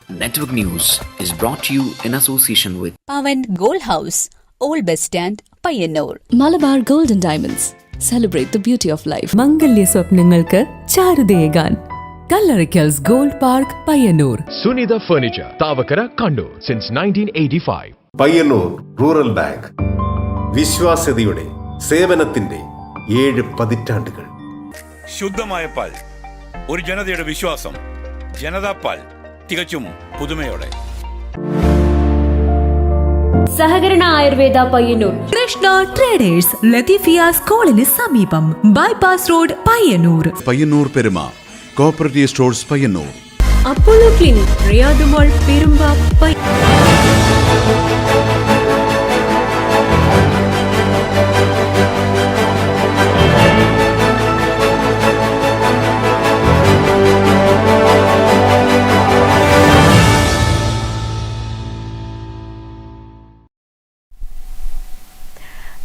Network News is brought to you in association with Pavan Gold House, Old Bus Stand, Payyanur. Malabar Gold and Diamonds. Celebrate the beauty of life. മംഗല്യ സ്വപ്നങ്ങൾക്ക് ചാരുതയേകാൻ Kallarickals gold park Payyanur. Sunitha Furniture, Tavakara, Kannur since 1985. Payyanur rural bank വിശ്വാസ്യതയുടെ സേവനത്തിന്റെ 7 പതിറ്റാണ്ടുകൾ. ശുദ്ധമായ പാൽ, ഒരു ജനതയുടെ വിശ്വാസം. ജനതാ പാൽ, തികച്ചും പുതുമയോടെ. സഹകരണ ആയുർവേദ പയ്യന്നൂർ. കൃഷ്ണ ട്രേഡേഴ്സ് ലത്തീഫിയ സ്കൂളിന് സമീപം, bypass road Payyanur. Payyanur Peruma cooperative stores Payyanur. Apollo clinic, Riyad mall, Perumba.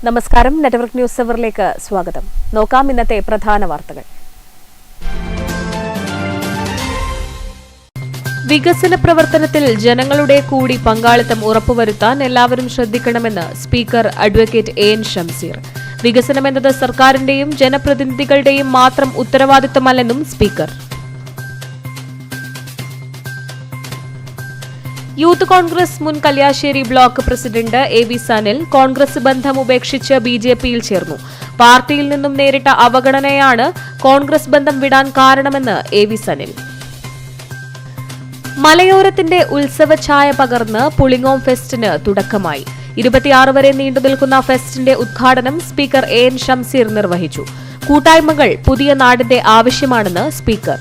നമസ്കാരം. നെറ്റ്വർക്ക് ന്യൂസ് അവറിലേക്ക് സ്വാഗതം. നോക്കാം ഇന്നത്തെ പ്രധാന വാർത്തകൾ. വികസന പ്രവർത്തനത്തിൽ ജനങ്ങളുടെ കൂടി പങ്കാളിത്തം ഉറപ്പുവരുത്താൻ എല്ലാവരും ശ്രദ്ധിക്കണമെന്ന് സ്പീക്കർ അഡ്വക്കേറ്റ് എൻ ഷംസീർ. വികസനമെന്നത് സർക്കാരിന്റെയും ജനപ്രതിനിധികളുടെയും മാത്രം ഉത്തരവാദിത്തമല്ലെന്നും സ്പീക്കർ. യൂത്ത് കോൺഗ്രസ് മുൻ Kalliasseri block president A V Sanil Congress ബന്ധം ഉപേക്ഷിച്ച് ബിജെപിയിൽ ചേർന്നു. പാർട്ടിയിൽ നിന്നും നേരിട്ട അവഗണനയാണ് കോൺഗ്രസ് ബന്ധം വിടാൻ കാരണമെന്ന് എ വി സനിൽ. മലയോരത്തിന്റെ ഉത്സവ ഛായ പകർന്ന് പുളിങ്ങോം ഫെസ്റ്റിന് തുടക്കമായി. 26 വരെ നീണ്ടുനിൽക്കുന്ന ഫെസ്റ്റിന്റെ ഉദ്ഘാടനം സ്പീക്കർ എ എൻ ഷംസീർ നിർവഹിച്ചു. കൂട്ടായ്മകൾ പുതിയ നാടിന്റെ ആവശ്യമാണെന്ന് സ്പീക്കർ.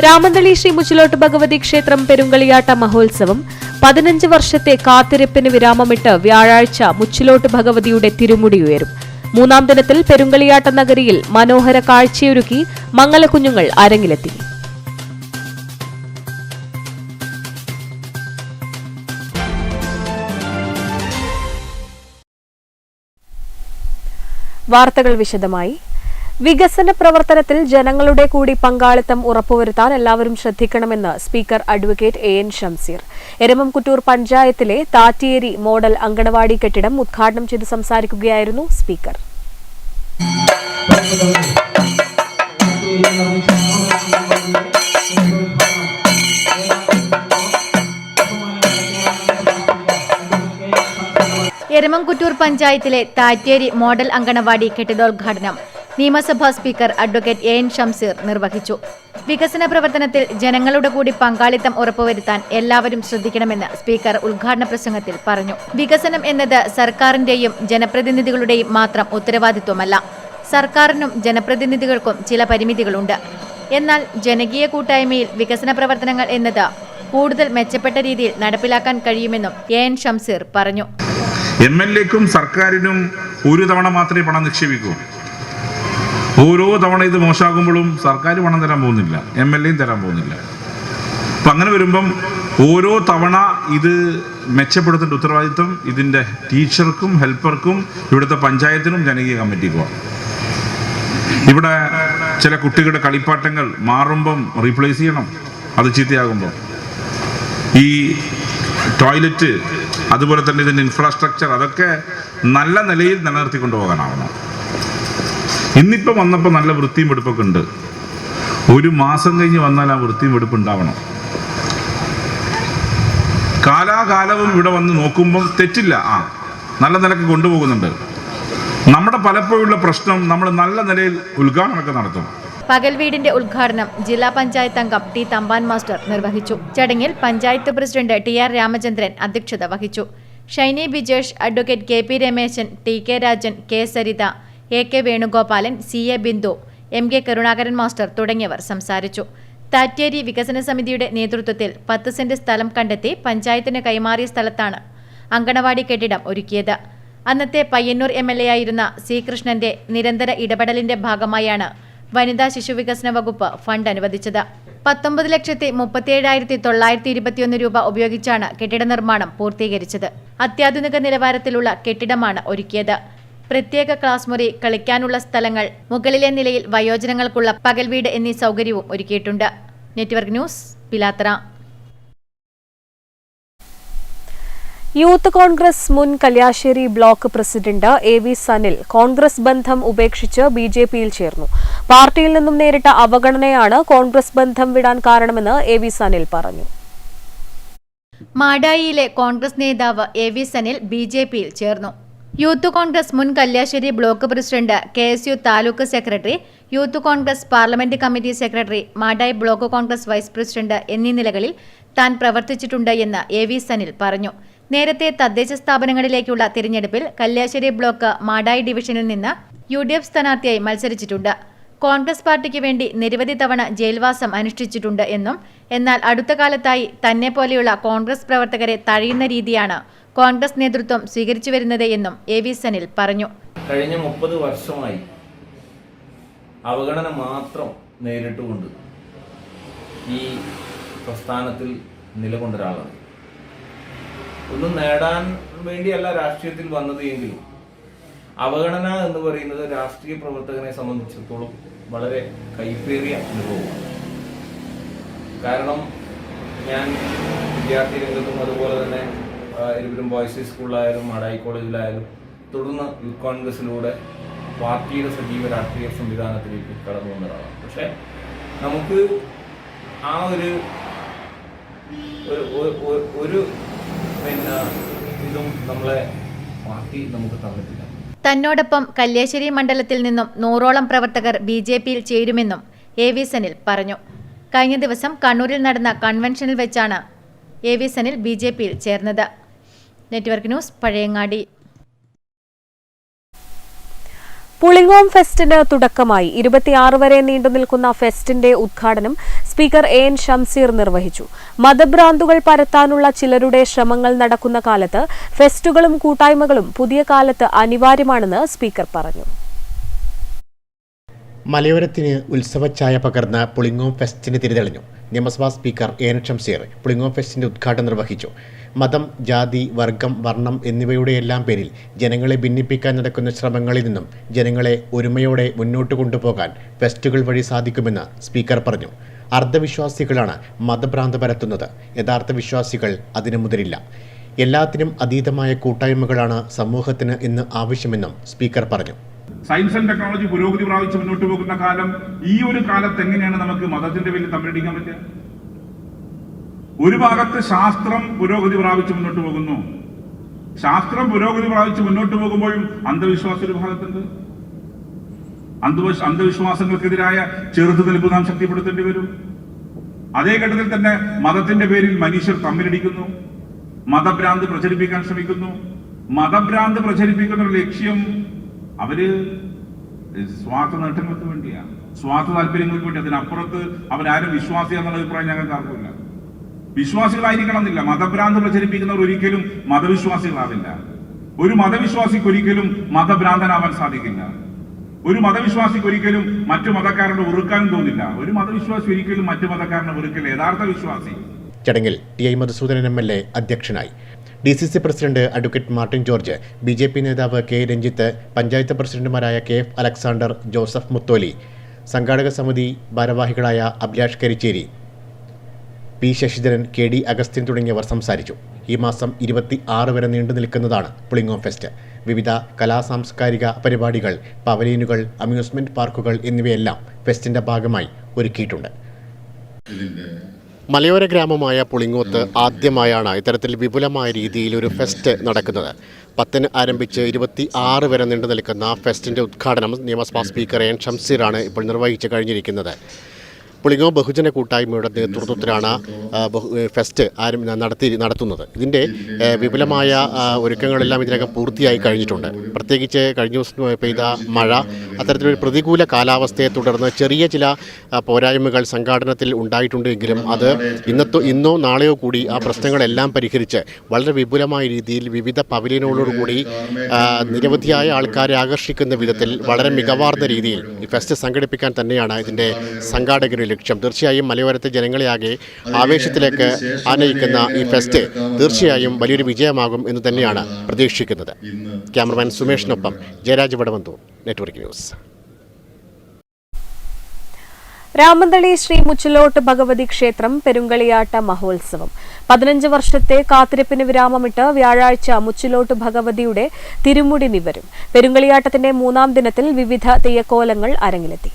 രാമന്തളി ശ്രീ മുച്ചിലോട്ട് ഭഗവതി ക്ഷേത്രം പെരുങ്കളിയാട്ട മഹോത്സവം 15 വർഷത്തെ കാത്തിരിപ്പിന് വിരാമമിട്ട് വ്യാഴാഴ്ച മുച്ചിലോട്ട് ഭഗവതിയുടെ തിരുമുടിയുയരും. 3-ാം ദിനത്തിൽ പെരുങ്കളിയാട്ട നഗരിയിൽ മനോഹര കാഴ്ചയൊരുക്കി മംഗലക്കുഞ്ഞുങ്ങൾ അരങ്ങിലെത്തി. വാർത്തകൾ വിശദമായി. വികസന പ്രവർത്തനത്തിൽ ജനങ്ങളുടെ കൂടി പങ്കാളിത്തം ഉറപ്പുവരുത്താൻ എല്ലാവരും ശ്രദ്ധിക്കണമെന്ന് speaker advocate A N Shamseer. Eramamkuttoor പഞ്ചായത്തിലെ താറ്റിയേരി മോഡൽ അങ്കണവാടി കെട്ടിടം ഉദ്ഘാടനം ചെയ്ത് സംസാരിക്കുകയായിരുന്നു സ്പീക്കർ. എരമംകുറ്റൂർ പഞ്ചായത്തിലെ താറ്റേരി മോഡൽ അങ്കണവാടി കെട്ടിടോദ്ഘാടനം നിയമസഭാ speaker advocate A N Shamseer നിർവഹിച്ചു. വികസന പ്രവർത്തനത്തിൽ ജനങ്ങളുടെ കൂടി പങ്കാളിത്തം ഉറപ്പുവരുത്താൻ എല്ലാവരും ശ്രദ്ധിക്കണമെന്ന് സ്പീക്കർ ഉദ്ഘാടന പ്രസംഗത്തിൽ പറഞ്ഞു. വികസനം എന്നത് സർക്കാരിന്റെയും ജനപ്രതിനിധികളുടെയും മാത്രം ഉത്തരവാദിത്വമല്ല. സർക്കാരിനും ജനപ്രതിനിധികൾക്കും ചില പരിമിതികളുണ്ട്. എന്നാൽ ജനകീയ കൂട്ടായ്മയിൽ വികസന പ്രവർത്തനങ്ങൾ എന്നത് കൂടുതൽ മെച്ചപ്പെട്ട രീതിയിൽ നടപ്പിലാക്കാൻ കഴിയുമെന്നും എ എൻ ഷംസീർ പറഞ്ഞു. MLA-ക്കും സർക്കാരിനും ഒരു തവണ മാത്രമേ പണം നിക്ഷേപിക്കൂ. ഓരോ തവണ ഇത് മോശമാകുമ്പോഴും സർക്കാർ പണം തരാൻ പോകുന്നില്ല, MLA-യും തരാൻ പോകുന്നില്ല. അപ്പം അങ്ങനെ വരുമ്പം ഓരോ തവണ ഇത് മെച്ചപ്പെടുത്തേണ്ട ഉത്തരവാദിത്വം ഇതിൻ്റെ ടീച്ചർക്കും ഹെൽപ്പർക്കും ഇവിടുത്തെ പഞ്ചായത്തിനും ജനകീയ കമ്മിറ്റിക്കുമാണ്. ഇവിടെ ചില കുട്ടികളുടെ കളിപ്പാട്ടങ്ങൾ മാറുമ്പം റീപ്ലേസ് ചെയ്യണം, അത് ചീത്തയാകുമ്പോൾ. ഈ ടോയ്ലറ്റ്, അതുപോലെ തന്നെ ഇതിൻ്റെ ഇൻഫ്രാസ്ട്രക്ചർ, അതൊക്കെ നല്ല നിലയിൽ നിലനിർത്തിക്കൊണ്ടു പോകാനാവണം. ഇന്നിപ്പോൾ വന്നപ്പോൾ നല്ല വൃത്തിയും വെടുപ്പൊക്കെ ഉണ്ട്. ഒരു മാസം കഴിഞ്ഞ് വന്നാൽ ആ വൃത്തിയും വെടുപ്പ് ഉണ്ടാവണം. കാലാകാലവും ഇവിടെ വന്ന് നോക്കുമ്പം തെറ്റില്ല, നല്ല നിലക്ക് കൊണ്ടുപോകുന്നുണ്ട്. നമ്മുടെ പലപ്പോഴുള്ള പ്രശ്നം നമ്മൾ നല്ല നിലയിൽ ഉദ്ഘാടനമൊക്കെ നടത്തും. പകൽ വീടിന്റെ ഉദ്ഘാടനം ജില്ലാ പഞ്ചായത്ത് അംഗം ടി തമ്പാൻ മാസ്റ്റർ നിർവഹിച്ചു. ചടങ്ങിൽ പഞ്ചായത്ത് പ്രസിഡന്റ് TR രാമചന്ദ്രൻ അധ്യക്ഷത വഹിച്ചു. Shiny Bijesh, advocate KP Rameshan, TK Rajan, K Saritha, AK Venugopalan, CA Bindu, MK Karunakaran master തുടങ്ങിയവർ സംസാരിച്ചു. താറ്റേരി വികസന സമിതിയുടെ നേതൃത്വത്തിൽ 10 സെന്റ് സ്ഥലം കണ്ടെത്തി പഞ്ചായത്തിന് കൈമാറിയ സ്ഥലത്താണ് അങ്കണവാടി കെട്ടിടം ഒരുക്കിയത്. അന്നത്തെ പയ്യന്നൂർ MLA ആയിരുന്ന C കൃഷ്ണന്റെ നിരന്തര ഇടപെടലിന്റെ ഭാഗമായാണ് വനിതാ ശിശുവികസന വകുപ്പ് ഫണ്ട് അനുവദിച്ചത്. 19,37,921 രൂപ ഉപയോഗിച്ചാണ് കെട്ടിട നിർമ്മാണം പൂർത്തീകരിച്ചത്. അത്യാധുനിക നിലവാരത്തിലുള്ള കെട്ടിടമാണ് ഒരുക്കിയത്. പ്രത്യേക ക്ലാസ് മുറി, കളിക്കാനുള്ള സ്ഥലങ്ങൾ, മുകളിലെ നിലയിൽ വയോജനങ്ങൾക്കുള്ള പകൽ വീട് എന്നീ സൗകര്യവും ഒരുക്കിയിട്ടുണ്ട്. Network news, Pilathara. Youth Congress മുൻ Kalliasseri block president AV Sanil Congress ബന്ധം ഉപേക്ഷിച്ച് BJPയിൽ ചേർന്നു. പാർട്ടിയിൽ നിന്നും നേരിട്ട അവഗണനയാണ് കോൺഗ്രസ് ബന്ധം വിടാൻ കാരണമെന്ന് AV സനിൽ പറഞ്ഞു. മാടായിയിലെ കോൺഗ്രസ് നേതാവ് AV സനിൽ BJPയിൽ ചേർന്നു. യൂത്ത് കോൺഗ്രസ് മുൻ Kalliasseri block president, KSU taluk secretary, youth Congress parliament committee secretary, Madayi block Congress vice president എന്നീ നിലകളിൽ താൻ പ്രവർത്തിച്ചിട്ടുണ്ട് എന്ന് AV സനിൽ പറഞ്ഞു. നേരത്തെ തദ്ദേശ സ്ഥാപനങ്ങളിലേക്കുള്ള തിരഞ്ഞെടുപ്പിൽ കല്യാശ്ശേരി ബ്ലോക്ക് മാടായി ഡിവിഷനിൽ നിന്ന് UDF സ്ഥാനാർത്ഥിയായി മത്സരിച്ചിട്ടുണ്ട്. കോൺഗ്രസ് പാർട്ടിക്ക് വേണ്ടി നിരവധി തവണ ജയിൽവാസം അനുഷ്ഠിച്ചിട്ടുണ്ട് എന്നും എന്നാൽ അടുത്ത കാലത്തായി തന്നെ പോലെയുള്ള കോൺഗ്രസ് പ്രവർത്തകരെ തഴയുന്ന രീതിയാണ് കോൺഗ്രസ് നേതൃത്വം സ്വീകരിച്ചു വരുന്നത് എന്നും AV സനിൽ പറഞ്ഞു. കഴിഞ്ഞ 30 വർഷമായി അവഗണന മാത്രം നേരിട്ടുകൊണ്ട് ഈ പ്രസ്ഥാനത്തിൽ നിലകൊണ്ട ഒരാളാണ്. ഒന്നും നേടാൻ വേണ്ടിയല്ല രാഷ്ട്രീയത്തിൽ വന്നത് എങ്കിലും അവഗണന എന്ന് പറയുന്നത് രാഷ്ട്രീയ പ്രവർത്തകനെ സംബന്ധിച്ചിടത്തോളം വളരെ കൈപ്പേറിയ അനുഭവമാണ്. കാരണം ഞാൻ വിദ്യാർത്ഥി രംഗത്തും അതുപോലെ തന്നെ ഇരുവരും ബോയ്സ് സ്കൂളിലായാലും മാടായി കോളേജിലായാലും തുടർന്ന് യൂത്ത് കോൺഗ്രസിലൂടെ പാർട്ടിയുടെ സജീവ രാഷ്ട്രീയ സംവിധാനത്തിലേക്ക് കടന്നു വന്ന ഒരാളാണ്. പക്ഷേ നമുക്ക് ആ ഒരു ഇതും നമ്മളെ പാർട്ടി നമുക്ക് തന്നിട്ടില്ല. തന്നോടൊപ്പം കല്യാശ്ശേരി മണ്ഡലത്തിൽ നിന്നും 100ഓളം പ്രവർത്തകർ BJPയിൽ ചേരുമെന്നും AV സനിൽ പറഞ്ഞു. കഴിഞ്ഞ ദിവസം കണ്ണൂരിൽ നടന്ന കൺവെൻഷനിൽ വെച്ചാണ് AV സനിൽ BJPയിൽ ചേർന്നത്. Network news, Pazhayangadi. പുളിങ്ങോം ഫെസ്റ്റിന് തുടക്കമായി. 26 വരെ നീണ്ടുനിൽക്കുന്ന ഫെസ്റ്റിന്റെ ഉദ്ഘാടനം സ്പീക്കർ AN ഷംസീർ നിർവഹിച്ചു. മതഭ്രാന്തുകൾ പരത്താനുള്ള ചിലരുടെ ശ്രമങ്ങൾ നടക്കുന്ന കാലത്ത് ഫെസ്റ്റുകളും കൂട്ടായ്മകളും പുതിയ കാലത്ത് അനിവാര്യമാണെന്ന് സ്പീക്കർ പറഞ്ഞു. മലയോരത്തിന് ഉത്സവഛായ പകർന്ന പുളിങ്ങോം ഫെസ്റ്റിന് തിരിതെളിഞ്ഞു. നിയമസഭാ സ്പീക്കർ AN ഷംസീർ പുളിങ്ങോം ഫെസ്റ്റിന്റെ ഉദ്ഘാടനം നിർവഹിച്ചു. മതം, ജാതി, വർഗം, വർണ്ണം എന്നിവയുടെയെല്ലാം പേരിൽ ജനങ്ങളെ ഭിന്നിപ്പിക്കാൻ നടക്കുന്ന ശ്രമങ്ങളിൽ നിന്നും ജനങ്ങളെ ഒരുമയോടെ മുന്നോട്ട് കൊണ്ടുപോകാൻ ഫെസ്റ്റുകൾ വഴി സാധിക്കുമെന്ന് സ്പീക്കർ പറഞ്ഞു. അർദ്ധവിശ്വാസികളാണ് മതഭ്രാന്ത് പരത്തുന്നത്. യഥാർത്ഥ വിശ്വാസികൾ അതിനു മുതിരില്ല. എല്ലാത്തിനും അതീതമായ കൂട്ടായ്മകളാണ് സമൂഹത്തിന് ഇന്ന് ആവശ്യമെന്നും സ്പീക്കർ പറഞ്ഞു. സയൻസ് ആൻഡ് ടെക്നോളജി പുരോഗതി പ്രാപിച്ച് മുന്നോട്ട് പോകുന്ന കാലം, ഈ ഒരു കാലത്ത് എങ്ങനെയാണ് നമുക്ക് മതത്തിന്റെ പേരിൽ തമ്മിലടിക്കാൻ പറ്റുക? ഒരു ഭാഗത്ത് ശാസ്ത്രം പുരോഗതി പ്രാപിച്ച് മുന്നോട്ട് പോകുന്നു. ശാസ്ത്രം പുരോഗതി പ്രാപിച്ച് മുന്നോട്ട് പോകുമ്പോഴും അന്ധവിശ്വാസം ഒരു ഭാഗത്തുണ്ട്. അന്ധവിശ്വാസങ്ങൾക്കെതിരായ ചെറുത്തുനിൽപ്പ് നാം ശക്തിപ്പെടുത്തേണ്ടി വരും. അതേ ഘട്ടത്തിൽ തന്നെ മതത്തിന്റെ പേരിൽ മനുഷ്യർ തമ്മിലടിക്കുന്നു, മതഭ്രാന്ത് പ്രചരിപ്പിക്കാൻ ശ്രമിക്കുന്നു. മതഭ്രാന്ത് പ്രചരിപ്പിക്കുന്ന ഒരു ലക്ഷ്യം അവര് സ്വാർത്ഥ നേട്ടങ്ങൾക്ക് വേണ്ടിയാണ്, സ്വാർത്ഥ താല്പര്യങ്ങൾക്ക് വേണ്ടി. അതിനപ്പുറത്ത് അവരാരും വിശ്വാസിയാന്നുള്ള അഭിപ്രായം ഞങ്ങൾക്ക് ആർക്കില്ല. വിശ്വാസികളായിരിക്കണം എന്നില്ല. മതഭ്രാന്ത് പ്രചരിപ്പിക്കുന്നവർ ഒരിക്കലും മതവിശ്വാസികളാവില്ല. ഒരു മതവിശ്വാസിക്ക് ഒരിക്കലും മതഭ്രാന്തനാവാൻ സാധിക്കില്ല. ഒരു മതവിശ്വാസിക്ക് ഒരിക്കലും മറ്റു മതക്കാരനെ വെറുക്കാനും തോന്നില്ല. ഒരു മതവിശ്വാസി ഒരിക്കലും മറ്റു മതക്കാരനെ വെറുക്കില്ല. യഥാർത്ഥ വിശ്വാസി. ചടങ്ങിൽ TI മധുസൂദനൻ MLA അധ്യക്ഷനായി. DCC president advocate Martin George, BJP നേതാവ് K രഞ്ജിത്ത്, പഞ്ചായത്ത് പ്രസിഡന്റുമാരായ KF അലക്സാണ്ടർ, ജോസഫ് മുത്തോലി, സംഘാടക സമിതി ഭാരവാഹികളായ Abhilash Karicheri, P Sasidharan, KD Augustine തുടങ്ങിയവർ സംസാരിച്ചു. ഈ മാസം 26 വരെ നീണ്ടു നിൽക്കുന്നതാണ് പുളിങ്ങോം ഫെസ്റ്റ്. വിവിധ കലാസാംസ്കാരിക പരിപാടികൾ, പവലിയനുകൾ, അമ്യൂസ്മെന്റ് പാർക്കുകൾ എന്നിവയെല്ലാം ഫെസ്റ്റിന്റെ ഭാഗമായി ഒരുക്കിയിട്ടുണ്ട്. മലയോര ഗ്രാമമായ പുളിങ്ങോത്ത് ആദ്യമായാണ് ഇത്തരത്തിൽ വിപുലമായ രീതിയിൽ ഒരു ഫെസ്റ്റ് നടക്കുന്നത്. 10 ആരംഭിച്ച് 26 വരെ നീണ്ടു നിൽക്കുന്ന ഫെസ്റ്റിന്റെ ഉദ്ഘാടനം നിയമസഭാ സ്പീക്കർ AN ഷംസീറാണ് ഇപ്പോൾ നിർവഹിച്ചു കഴിഞ്ഞിരിക്കുന്നത്. പുളിങ്ങോം ബഹുജന കൂട്ടായ്മയുടെ നേതൃത്വത്തിലാണ് ഫെസ്റ്റ് നടത്തുന്നത്. ഇതിൻ്റെ വിപുലമായ ഒരുക്കങ്ങളെല്ലാം ഇതിനകം പൂർത്തിയായി കഴിഞ്ഞിട്ടുണ്ട്. പ്രത്യേകിച്ച് കഴിഞ്ഞ ദിവസം പെയ്ത മഴ, അത്തരത്തിലൊരു പ്രതികൂല കാലാവസ്ഥയെ തുടർന്ന് ചെറിയ ചില പോരായ്മകൾ സംഘാടനത്തിൽ ഉണ്ടായിട്ടുണ്ടെങ്കിലും അത് ഇന്നോ നാളെയോ കൂടി ആ പ്രശ്നങ്ങളെല്ലാം പരിഹരിച്ച് വളരെ വിപുലമായ രീതിയിൽ വിവിധ പവലിയനോടുകൂടി നിരവധിയായ ആൾക്കാരെ ആകർഷിക്കുന്ന വിധത്തിൽ വളരെ മികവാർന്ന രീതിയിൽ ഈ ഫെസ്റ്റ് സംഘടിപ്പിക്കാൻ തന്നെയാണ് ഇതിൻ്റെ സംഘാടകരിൽ ലക്ഷ്യം. തീർച്ചയായും മലയോരത്തെ ജനങ്ങളെയാകെ ആവേശത്തിലേക്ക് ആനയിക്കുന്ന ഈ ഫെസ്റ്റ് തീർച്ചയായും വലിയൊരു വിജയമാകും എന്ന് തന്നെയാണ് പ്രതീക്ഷിക്കുന്നത്. ക്യാമറമാൻ സുമേഷിനൊപ്പം ജയരാജ് വടവന്തൂർ, നെറ്റ്വർക്ക് ന്യൂസ്. രാമന്തളി ശ്രീ മുച്ചിലോട്ട് ഭഗവതി ക്ഷേത്രം പെരുങ്കളിയാട്ട മഹോത്സവം 15 വർഷത്തെ കാത്തിരിപ്പിന് വിരാമമിട്ട് വ്യാഴാഴ്ച മുച്ചിലോട്ട് ഭഗവതിയുടെ തിരുമുടി നിവരും. പെരുങ്കളിയാട്ടത്തിന്റെ 3ാം ദിനത്തിൽ വിവിധ തെയ്യക്കോലങ്ങൾ അരങ്ങിലെത്തി.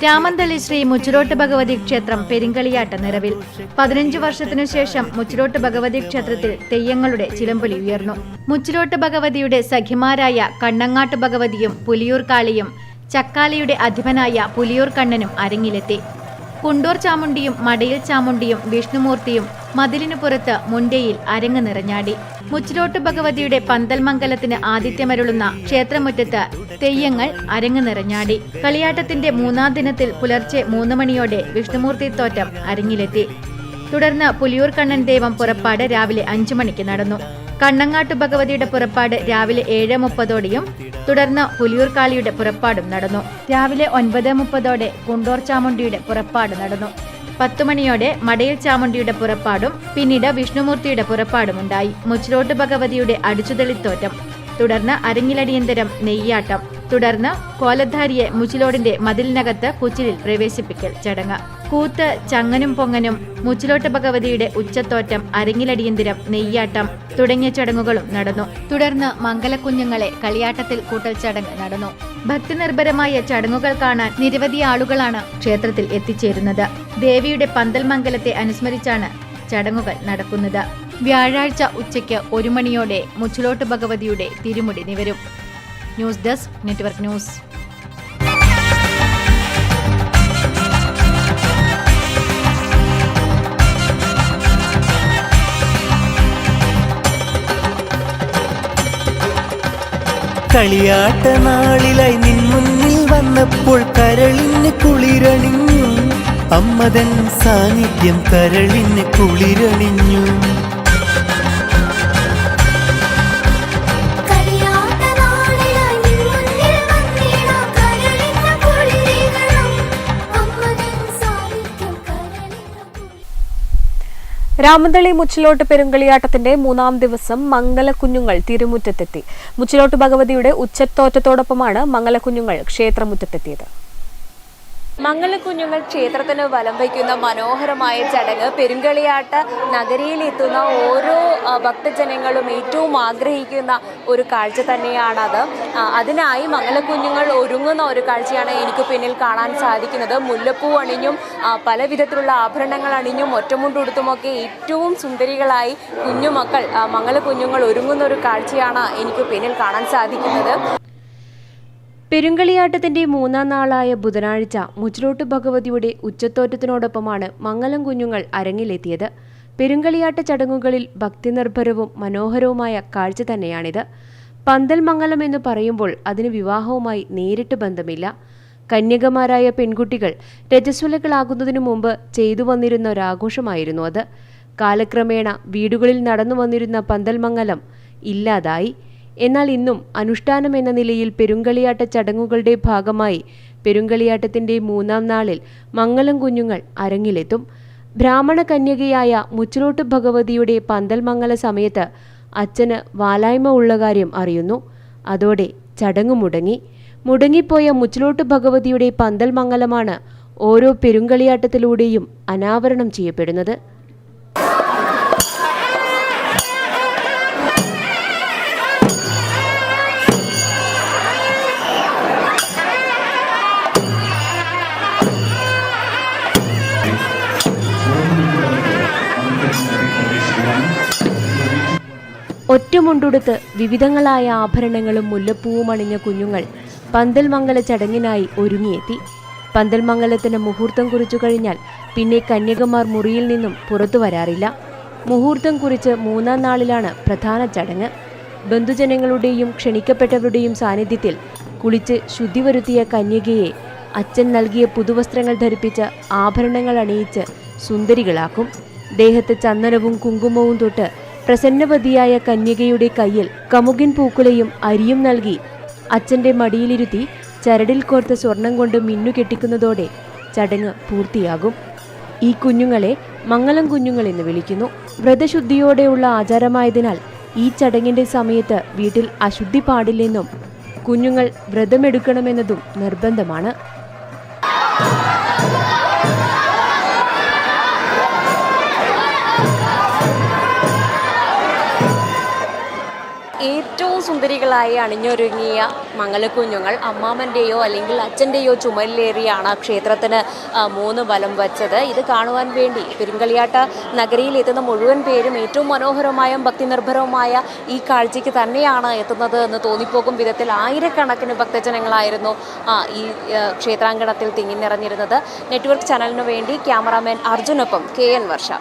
രാമന്തളി ശ്രീ മുച്ചിലോട്ട് ഭഗവതി ക്ഷേത്രം പെരുങ്കളിയാട്ട നിറവിൽ. 15 വർഷത്തിനു ശേഷം മുച്ചിലോട്ട് ഭഗവതി ക്ഷേത്രത്തിൽ തെയ്യങ്ങളുടെ ചിലമ്പൊലി ഉയർന്നു. മുച്ചിലോട്ട് ഭഗവതിയുടെ സഖിമാരായ കണ്ണങ്ങാട്ട് ഭഗവതിയും പുലിയൂർ കാളിയും ചക്കാലിയുടെ അധിപനായ പുലിയൂർ കണ്ണനും അരങ്ങിലെത്തി. കുണ്ടൂർ ചാമുണ്ടിയും മടയിൽ ചാമുണ്ടിയും വിഷ്ണുമൂർത്തിയും മതിലിനു പുറത്ത് മുണ്ടയിൽ അരങ്ങ് നിറഞ്ഞാടി. മുച്ചിലോട്ട് ഭഗവതിയുടെ പന്തൽമംഗലത്തിന് ആതിഥ്യമരുളുന്ന ക്ഷേത്രമുറ്റത്ത് തെയ്യങ്ങൾ അരങ്ങ് നിറഞ്ഞാടി. കളിയാട്ടത്തിന്റെ 3ാം ദിനത്തിൽ പുലർച്ചെ 3 മണിയോടെ വിഷ്ണുമൂർത്തി തോറ്റം അരങ്ങിലെത്തി. തുടർന്ന് പുലിയൂർ കണ്ണൻ ദേവം പുറപ്പാട് രാവിലെ 5 മണിക്ക് നടന്നു. കണ്ണങ്ങാട്ടു ഭഗവതിയുടെ പുറപ്പാട് രാവിലെ 7:30ഓടെയും തുടർന്ന് പുലിയൂർ കാളിയുടെ പുറപ്പാടും നടന്നു. രാവിലെ 9:30ഓടെ കുണ്ടൂർ ചാമുണ്ടിയുടെ പുറപ്പാട് നടന്നു. 10 മണിയോടെ മടയിൽ ചാമുണ്ടിയുടെ പുറപ്പാടും പിന്നീട് വിഷ്ണുമൂർത്തിയുടെ പുറപ്പാടുമുണ്ടായി. മുച്ചിലോട്ട് ഭഗവതിയുടെ അടിച്ചുതെളിത്തോറ്റം, തുടർന്ന് അരങ്ങിലടിയന്തരം നെയ്യാട്ടം, തുടർന്ന് കോലധാരിയെ മുച്ചിലോടിന്റെ മതിലിനകത്ത് കുച്ചിലിൽ പ്രവേശിപ്പിക്കൽ ചടങ്ങ്. കൂത്ത്, ചങ്ങനും പൊങ്ങനും, മുച്ചിലോട്ട് ഭഗവതിയുടെ ഉച്ചത്തോറ്റം, അരങ്ങിലടിയന്തരം, നെയ്യാട്ടം തുടങ്ങിയ ചടങ്ങുകളും നടന്നു. തുടർന്ന് മംഗലക്കുഞ്ഞുങ്ങളെ കളിയാട്ടത്തിൽ കൂട്ടൽ ചടങ്ങ് നടന്നു. ഭക്തിനിർഭരമായ ചടങ്ങുകൾ കാണാൻ നിരവധി ആളുകളാണ് ക്ഷേത്രത്തിൽ എത്തിച്ചേരുന്നത്. ദേവിയുടെ പന്തൽ മംഗലത്തെ അനുസ്മരിച്ചാണ് ചടങ്ങുകൾ നടക്കുന്നത്. വ്യാഴാഴ്ച ഉച്ചയ്ക്ക് 1 മണിയോടെ മുച്ചിലോട്ട് ഭഗവതിയുടെ തിരുമുടി നിവരും. News desk, network news. കളിയാട്ട നാളിലായി നിൻ മുന്നിൽ വന്നപ്പോൾ കരളിന് കുളിരണിഞ്ഞു. അമ്മതൻ സാന്നിധ്യം കരളിന് കുളിരണിഞ്ഞു. രാമന്തളി മുച്ചിലോട്ട് പെരുങ്കളിയാട്ടത്തിന്റെ 3ാം ദിവസം മംഗലക്കുഞ്ഞുങ്ങൾ തിരുമുറ്റത്തെത്തി. മുച്ചിലോട്ട് ഭഗവതിയുടെ ഉച്ചത്തോറ്റത്തോടൊപ്പമാണ് മംഗലക്കുഞ്ഞുങ്ങൾ ക്ഷേത്രമുറ്റത്തെത്തിയത്. മംഗലക്കുഞ്ഞുങ്ങൾ ക്ഷേത്രത്തിന് വലം വയ്ക്കുന്ന മനോഹരമായ ചടങ്ങ് പെരുങ്കളിയാട്ട നഗരിയിലെത്തുന്ന ഓരോ ഭക്തജനങ്ങളും ഏറ്റവും ആഗ്രഹിക്കുന്ന ഒരു കാഴ്ച തന്നെയാണത്. അതിനായി മംഗലക്കുഞ്ഞുങ്ങൾ ഒരുങ്ങുന്ന ഒരു കാഴ്ചയാണ് എനിക്ക് പിന്നിൽ കാണാൻ സാധിക്കുന്നത്. മുല്ലപ്പൂ അണിഞ്ഞും പല വിധത്തിലുള്ള ആഭരണങ്ങൾ അണിഞ്ഞും ഒറ്റമുണ്ടുടുത്തുമൊക്കെ ഏറ്റവും സുന്ദരികളായി കുഞ്ഞുമക്കൾ മംഗലക്കുഞ്ഞുങ്ങൾ ഒരുങ്ങുന്ന ഒരു കാഴ്ചയാണ് എനിക്ക് പിന്നിൽ കാണാൻ സാധിക്കുന്നത്. പെരുങ്കളിയാട്ടത്തിന്റെ 3ാം നാളായ ബുധനാഴ്ച മുച്ചിലോട്ട് ഭഗവതിയുടെ ഉച്ചത്തോറ്റത്തിനോടൊപ്പമാണ് മംഗലം കുഞ്ഞുങ്ങൾ അരങ്ങിലെത്തിയത്. പെരുങ്കളിയാട്ട ചടങ്ങുകളിൽ ഭക്തിനിർഭരവും മനോഹരവുമായ കാഴ്ച തന്നെയാണിത്. പന്തൽ മംഗലം എന്ന് പറയുമ്പോൾ അതിന് വിവാഹവുമായി നേരിട്ട് ബന്ധമില്ല. കന്യകമാരായ പെൺകുട്ടികൾ രജസ്വലകളാകുന്നതിനു മുമ്പ് ചെയ്തു വന്നിരുന്ന ഒരാഘോഷമായിരുന്നു അത്. കാലക്രമേണ വീടുകളിൽ നടന്നു വന്നിരുന്ന പന്തൽ മംഗലം ഇല്ലാതായി. എന്നാൽ ഇന്നും അനുഷ്ഠാനം എന്ന നിലയിൽ പെരുങ്കളിയാട്ട ചടങ്ങുകളുടെ ഭാഗമായി പെരുങ്കളിയാട്ടത്തിന്റെ 3ാം നാളിൽ മംഗലം കുഞ്ഞുങ്ങൾ അരങ്ങിലെത്തും. ബ്രാഹ്മണ കന്യകയായ മുച്ചിലോട്ട് ഭഗവതിയുടെ പന്തൽ മംഗല സമയത്ത് അച്ഛന് വാലായ്മ ഉള്ള കാര്യം അറിയുന്നു. അതോടെ ചടങ്ങ് മുടങ്ങിപ്പോയ മുച്ചിലോട്ട് ഭഗവതിയുടെ പന്തൽ മംഗലമാണ് ഓരോ പെരുങ്കളിയാട്ടത്തിലൂടെയും അനാവരണം ചെയ്യപ്പെടുന്നത്. ഒറ്റമുണ്ടുടുത്ത് വിവിധങ്ങളായ ആഭരണങ്ങളും മുല്ലപ്പൂവും അണിഞ്ഞ കുഞ്ഞുങ്ങൾ പന്തൽ മംഗല ചടങ്ങിനായി ഒരുങ്ങിയെത്തി. പന്തൽ മംഗലത്തിന് മുഹൂർത്തം കുറിച്ചു കഴിഞ്ഞാൽ പിന്നെ കന്യകമാർ മുറിയിൽ നിന്നും പുറത്തു വരാറില്ല. മുഹൂർത്തം കുറിച്ച് 3-ാം നാളിലാണ് പ്രധാന ചടങ്ങ്. ബന്ധുജനങ്ങളുടെയും ക്ഷണിക്കപ്പെട്ടവരുടെയും സാന്നിധ്യത്തിൽ കുളിച്ച് ശുദ്ധി വരുത്തിയ കന്യകയെ അച്ഛൻ നൽകിയ പുതുവസ്ത്രങ്ങൾ ധരിപ്പിച്ച് ആഭരണങ്ങൾ അണിയിച്ച് സുന്ദരികളാക്കും. ദേഹത്ത് ചന്ദനവും കുങ്കുമവും തൊട്ട് പ്രസന്നവതിയായ കന്യകയുടെ കയ്യിൽ കമുകിൻ പൂക്കുലയും അരിയും നൽകി അച്ഛൻ്റെ മടിയിലിരുത്തി ചരടിൽ കോർത്ത് സ്വർണം കൊണ്ട് മിന്നുകെട്ടിക്കുന്നതോടെ ചടങ്ങ് പൂർത്തിയാകും. ഈ കുഞ്ഞുങ്ങളെ മംഗളം കുഞ്ഞുങ്ങൾ എന്ന് വിളിക്കുന്നു. വ്രതശുദ്ധിയോടെയുള്ള ആചാരമായതിനാൽ ഈ ചടങ്ങിന്റെ സമയത്ത് വീട്ടിൽ അശുദ്ധി പാടില്ലെന്നും കുഞ്ഞുങ്ങൾ വ്രതമെടുക്കണമെന്നതും നിർബന്ധമാണ്. ഏറ്റവും സുന്ദരികളായി അണിഞ്ഞൊരുങ്ങിയ മംഗലക്കുഞ്ഞുങ്ങൾ അമ്മാമൻ്റെയോ അല്ലെങ്കിൽ അച്ഛൻ്റെയോ ചുമലിലേറിയാണ് ക്ഷേത്രത്തിന് 3 വലം വച്ചത്. ഇത് കാണുവാൻ വേണ്ടി പെരുങ്കളിയാട്ട് നഗരിയിലെത്തുന്ന മുഴുവൻ പേരും ഏറ്റവും മനോഹരമായും ഭക്തിനിർഭരവുമായ ഈ കാഴ്ചയ്ക്ക് തന്നെയാണ് എത്തുന്നത് എന്ന് തോന്നിപ്പോകും വിധത്തിൽ ആയിരക്കണക്കിന് ഭക്തജനങ്ങളായിരുന്നു ഈ ക്ഷേത്രാങ്കണത്തിൽ തിങ്ങി നിറഞ്ഞിരുന്നത്. നെറ്റ്വർക്ക് ചാനലിനു വേണ്ടി ക്യാമറാമാൻ അർജുനൊപ്പം KN വർഷ.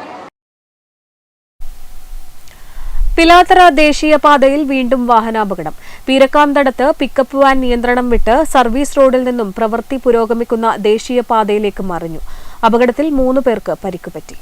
പിലാത്തറ ദേശീയപാതയിൽ വീണ്ടും വാഹനാപകടം. പീരക്കാംതടത്ത് പിക്കപ്പ് വാൻ നിയന്ത്രണം വിട്ട് സർവീസ് റോഡിൽ നിന്നും പ്രവൃത്തി പുരോഗമിക്കുന്ന ദേശീയപാതയിലേക്ക് മറിഞ്ഞു. അപകടത്തിൽ 3 പേർക്ക് പരിക്കുപറ്റി.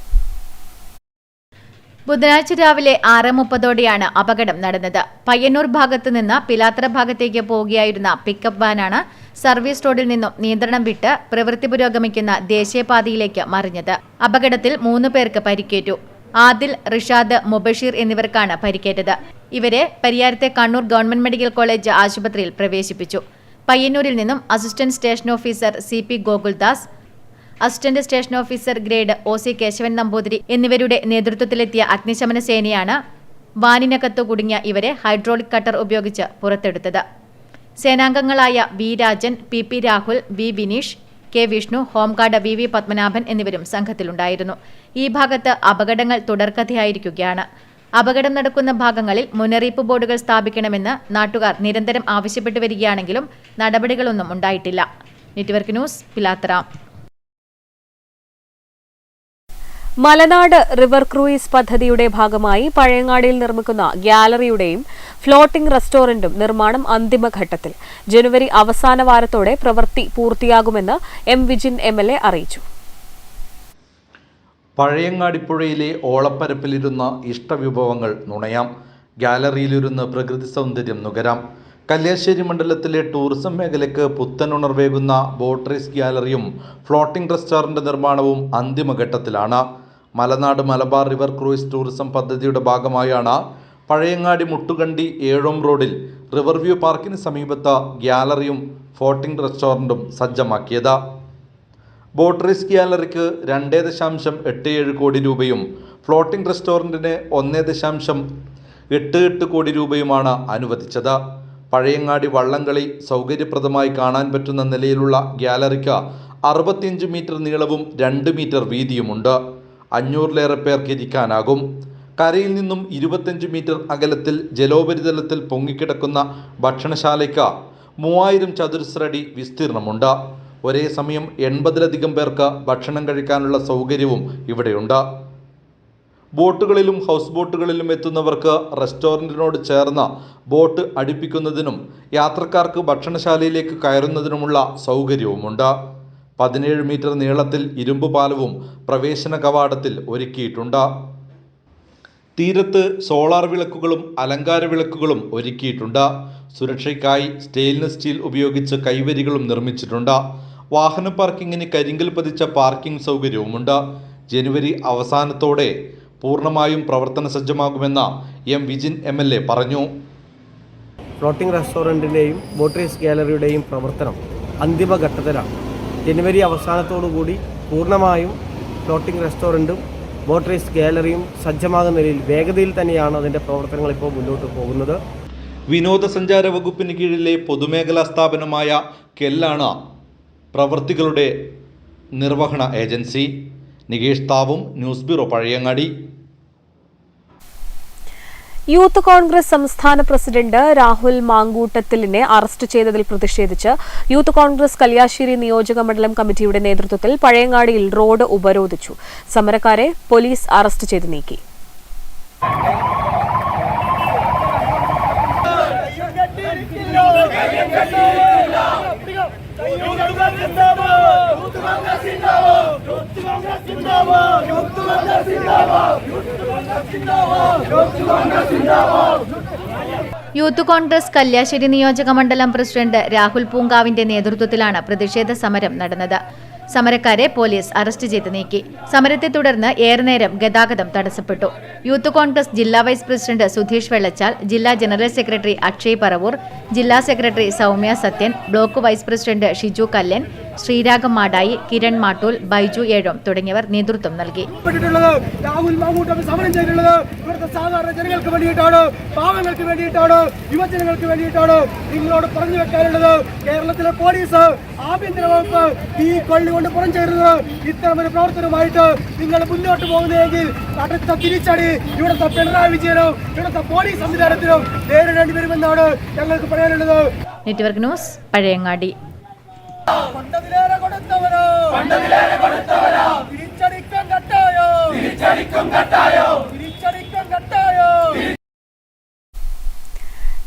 ബുധനാഴ്ച രാവിലെ 6:30ഓടെയാണ് അപകടം നടന്നത്. പയ്യന്നൂർ ഭാഗത്തു നിന്ന് പിലാത്തറ ഭാഗത്തേക്ക് പോവുകയായിരുന്ന പിക്കപ്പ് വാനാണ് സർവീസ് റോഡിൽ നിന്നും നിയന്ത്രണം വിട്ട് പ്രവൃത്തി പുരോഗമിക്കുന്ന ദേശീയപാതയിലേക്ക് മറിഞ്ഞത്. അപകടത്തിൽ 3 പേർക്ക് പരിക്കേറ്റു. ആദിൽ, റിഷാദ്, മുബഷീർ എന്നിവർക്കാണ് പരിക്കേറ്റത്. ഇവരെ പരിയാരത്തെ കണ്ണൂർ ഗവൺമെന്റ് മെഡിക്കൽ കോളേജ് ആശുപത്രിയിൽ പ്രവേശിപ്പിച്ചു. പയ്യന്നൂരിൽ നിന്നും assistant station officer CP Gokuldas, assistant station officer grade OC Keshavan Namboothiri എന്നിവരുടെ നേതൃത്വത്തിലെത്തിയ അഗ്നിശമന സേനയാണ് വാനിനകത്തു കുടുങ്ങിയ ഇവരെ ഹൈഡ്രോളിക് കട്ടർ ഉപയോഗിച്ച് പുറത്തെടുത്തത്. സേനാംഗങ്ങളായ V Rajan, PP Rahul, V Vineesh, K Vishnu, home guard VV Padmanabhan എന്നിവരും സംഘത്തിലുണ്ടായിരുന്നു. ഈ ഭാഗത്ത് അപകടങ്ങൾ തുടർക്കഥയായിരിക്കുകയാണ്. അപകടം നടക്കുന്ന ഭാഗങ്ങളിൽ മുന്നറിയിപ്പ് ബോർഡുകൾ സ്ഥാപിക്കണമെന്ന് നാട്ടുകാർ നിരന്തരം ആവശ്യപ്പെട്ടു വരികയാണെങ്കിലും നടപടികളൊന്നും ഉണ്ടായിട്ടില്ല. Network news, Pilathara. Malanad river cruise പദ്ധതിയുടെ ഭാഗമായി പഴയങ്ങാടിയിൽ നിർമ്മിക്കുന്ന ഗ്യാലറിയുടെയും ഫ്ലോട്ടിംഗ് റെസ്റ്റോറന്റും നിർമ്മാണം അന്തിമഘട്ടത്തിൽ. ജനുവരി അവസാന വാരത്തോടെ പ്രവൃത്തി പൂർത്തിയാകുമെന്ന് M വിജിൻ MLA അറിയിച്ചു. പഴയങ്ങാടിപ്പുഴയിലെ ഓളപ്പരപ്പിലിരുന്ന ഇഷ്ടവിഭവങ്ങൾ നുണയാം. ഗ്യാലറിയിലിരുന്ന് പ്രകൃതി സൗന്ദര്യം നുകരാം. കല്യാശ്ശേരി മണ്ഡലത്തിലെ ടൂറിസം മേഖലയ്ക്ക് പുത്തനുണർവേകുന്ന ബോട്ട് റേസ് ഗ്യാലറിയും ഫ്ലോട്ടിംഗ് റെസ്റ്റോറന്റ് നിർമ്മാണവും അന്തിമഘട്ടത്തിലാണ്. Malanad Malabar river cruise tourism പദ്ധതിയുടെ ഭാഗമായാണ് പഴയങ്ങാടി മുട്ടുകണ്ടി ഏഴോം റോഡിൽ റിവർ വ്യൂ പാർക്കിന് സമീപത്ത് ഗ്യാലറിയും ഫ്ലോട്ടിംഗ് റെസ്റ്റോറന്റും സജ്ജമാക്കിയത്. ബോട്ട് റേസ് ഗ്യാലറിക്ക് 2.87 കോടി രൂപയും ഫ്ലോട്ടിംഗ് റെസ്റ്റോറന്റിന് 1.88 കോടി രൂപയുമാണ് അനുവദിച്ചത്. പഴയങ്ങാടി വള്ളംകളി സൗകര്യപ്രദമായി കാണാൻ പറ്റുന്ന നിലയിലുള്ള ഗ്യാലറിക്ക് 65 മീറ്റർ നീളവും 2 മീറ്റർ വീതിയുമുണ്ട്. 500-ലേറെ പേർക്ക് ഇരിക്കാനാകും. കരയിൽ നിന്നും 25 മീറ്റർ അകലത്തിൽ ജലോപരിതലത്തിൽ പൊങ്ങിക്കിടക്കുന്ന ഭക്ഷണശാലയ്ക്ക് 3000 ചതുരശ്രടി വിസ്തീർണമുണ്ട്. ഒരേ സമയം 80-ലധികം പേർക്ക് ഭക്ഷണം കഴിക്കാനുള്ള സൗകര്യവും ഇവിടെയുണ്ട്. ബോട്ടുകളിലും ഹൗസ് ബോട്ടുകളിലും എത്തുന്നവർക്ക് റെസ്റ്റോറൻറ്റിനോട് ചേർന്ന് ബോട്ട് അടുപ്പിക്കുന്നതിനും യാത്രക്കാർക്ക് ഭക്ഷണശാലയിലേക്ക് കയറുന്നതിനുമുള്ള സൗകര്യവുമുണ്ട്. 17 മീറ്റർ നീളത്തിൽ ഇരുമ്പ് പാലവും പ്രവേശന കവാടത്തിൽ ഒരുക്കിയിട്ടുണ്ട്. തീരത്ത് സോളാർ വിളക്കുകളും അലങ്കാര വിളക്കുകളും ഒരുക്കിയിട്ടുണ്ട്. സുരക്ഷയ്ക്കായി സ്റ്റെയിൻലെസ് സ്റ്റീൽ ഉപയോഗിച്ച് കൈവരികളും നിർമ്മിച്ചിട്ടുണ്ട്. വാഹന പാർക്കിങ്ങിന് കരിങ്കൽ പതിച്ച പാർക്കിംഗ് സൗകര്യവുമുണ്ട്. ജനുവരി അവസാനത്തോടെ പൂർണ്ണമായും പ്രവർത്തന സജ്ജമാകുമെന്ന് M വിജിൻ MLA പറഞ്ഞു. ഫ്ലോട്ടിംഗ് റെസ്റ്റോറൻറ്റിൻ്റെയും ബോട്ട് റേസ് ഗ്യാലറിയുടെയും പ്രവർത്തനം അന്തിമഘട്ടത്തിലാണ്. ജനുവരി അവസാനത്തോടുകൂടി പൂർണ്ണമായും ഫ്ലോട്ടിംഗ് റെസ്റ്റോറൻറ്റും ബോട്ട് റേസ് ഗ്യാലറിയും സജ്ജമാകുന്ന നിലയിൽ വേഗതയിൽ തന്നെയാണ് അതിൻ്റെ പ്രവർത്തനങ്ങൾ ഇപ്പോൾ മുന്നോട്ട് പോകുന്നത്. വിനോദസഞ്ചാര വകുപ്പിന് കീഴിലെ പൊതുമേഖലാ സ്ഥാപനമായ കെല്ലാണ് പ്രവൃത്തികളുടെ നിർവഹണ ഏജൻസി. നികേഷ് താവും, news bureau, Pazhayangadi. Youth Congress സംസ്ഥാന പ്രസിഡന്റ് രാഹുൽ മാങ്കൂട്ടത്തിലിനെ അറസ്റ്റ് ചെയ്തതിൽ പ്രതിഷേധിച്ച് യൂത്ത് കോൺഗ്രസ് കല്യാശ്ശേരി നിയോജക മണ്ഡലം കമ്മിറ്റിയുടെ നേതൃത്വത്തിൽ പഴയങ്ങാടിയിൽ റോഡ് ഉപരോധിച്ചു. സമരക്കാരെ പോലീസ് അറസ്റ്റ് ചെയ്ത് നീക്കി. യൂത്ത് കോൺഗ്രസ് കല്യാശ്ശേരി നിയോജക മണ്ഡലം പ്രസിഡന്റ് രാഹുൽ പൂങ്കാവിന്റെ നേതൃത്വത്തിലാണ് പ്രതിഷേധ സമരം നടന്നത്. സമരക്കാരെ പോലീസ് അറസ്റ്റ് ചെയ്ത് നീക്കി. സമരത്തെ തുടർന്ന് ഏറെ നേരം ഗതാഗതം തടസ്സപ്പെട്ടു. യൂത്ത് കോൺഗ്രസ് ജില്ലാ വൈസ് പ്രസിഡന്റ് സുധീഷ് വെള്ളച്ചാൽ, ജില്ലാ ജനറൽ സെക്രട്ടറി അക്ഷയ് പറവൂർ, ജില്ലാ secretary Soumya Sathyan, block vice president Shiju Kallan, Sreeragam Madayi, Kiran Mattool, Baiju Ezhome തുടങ്ങിയവർ നേതൃത്വം നൽകി. രാഹുൽ മാങ്കൂട്ടം സമരം ചെയ്തിട്ടുള്ളത് ഇവിടുത്തെ സാധാരണ ജനങ്ങൾക്ക് വേണ്ടിയിട്ടാണ്, പാവങ്ങൾക്ക് വേണ്ടിയിട്ടാണ്, യുവജനങ്ങൾക്ക് വേണ്ടിയിട്ടാണ്. നിങ്ങളോട് പറഞ്ഞു വെക്കാനുള്ളത്, കേരളത്തിലെ പോലീസ്, ആഭ്യന്തര വകുപ്പ് ഈ കൊള്ളികൊണ്ട് പുറംചേരുന്നത് ഇത്തരമൊരു പ്രവർത്തനമായിട്ട് നിങ്ങൾ മുന്നോട്ട് പോകുന്നതെങ്കിൽ അടുത്ത തിരിച്ചടി ഇവിടുത്തെ പിണറായി വിജയനും ഇവിടുത്തെ പോലീസ് സംവിധാനത്തിനും നേരിടേണ്ടി വരുമെന്നാണ് ഞങ്ങൾക്ക് പറയാനുള്ളത്. Network news, Pazhayangadi.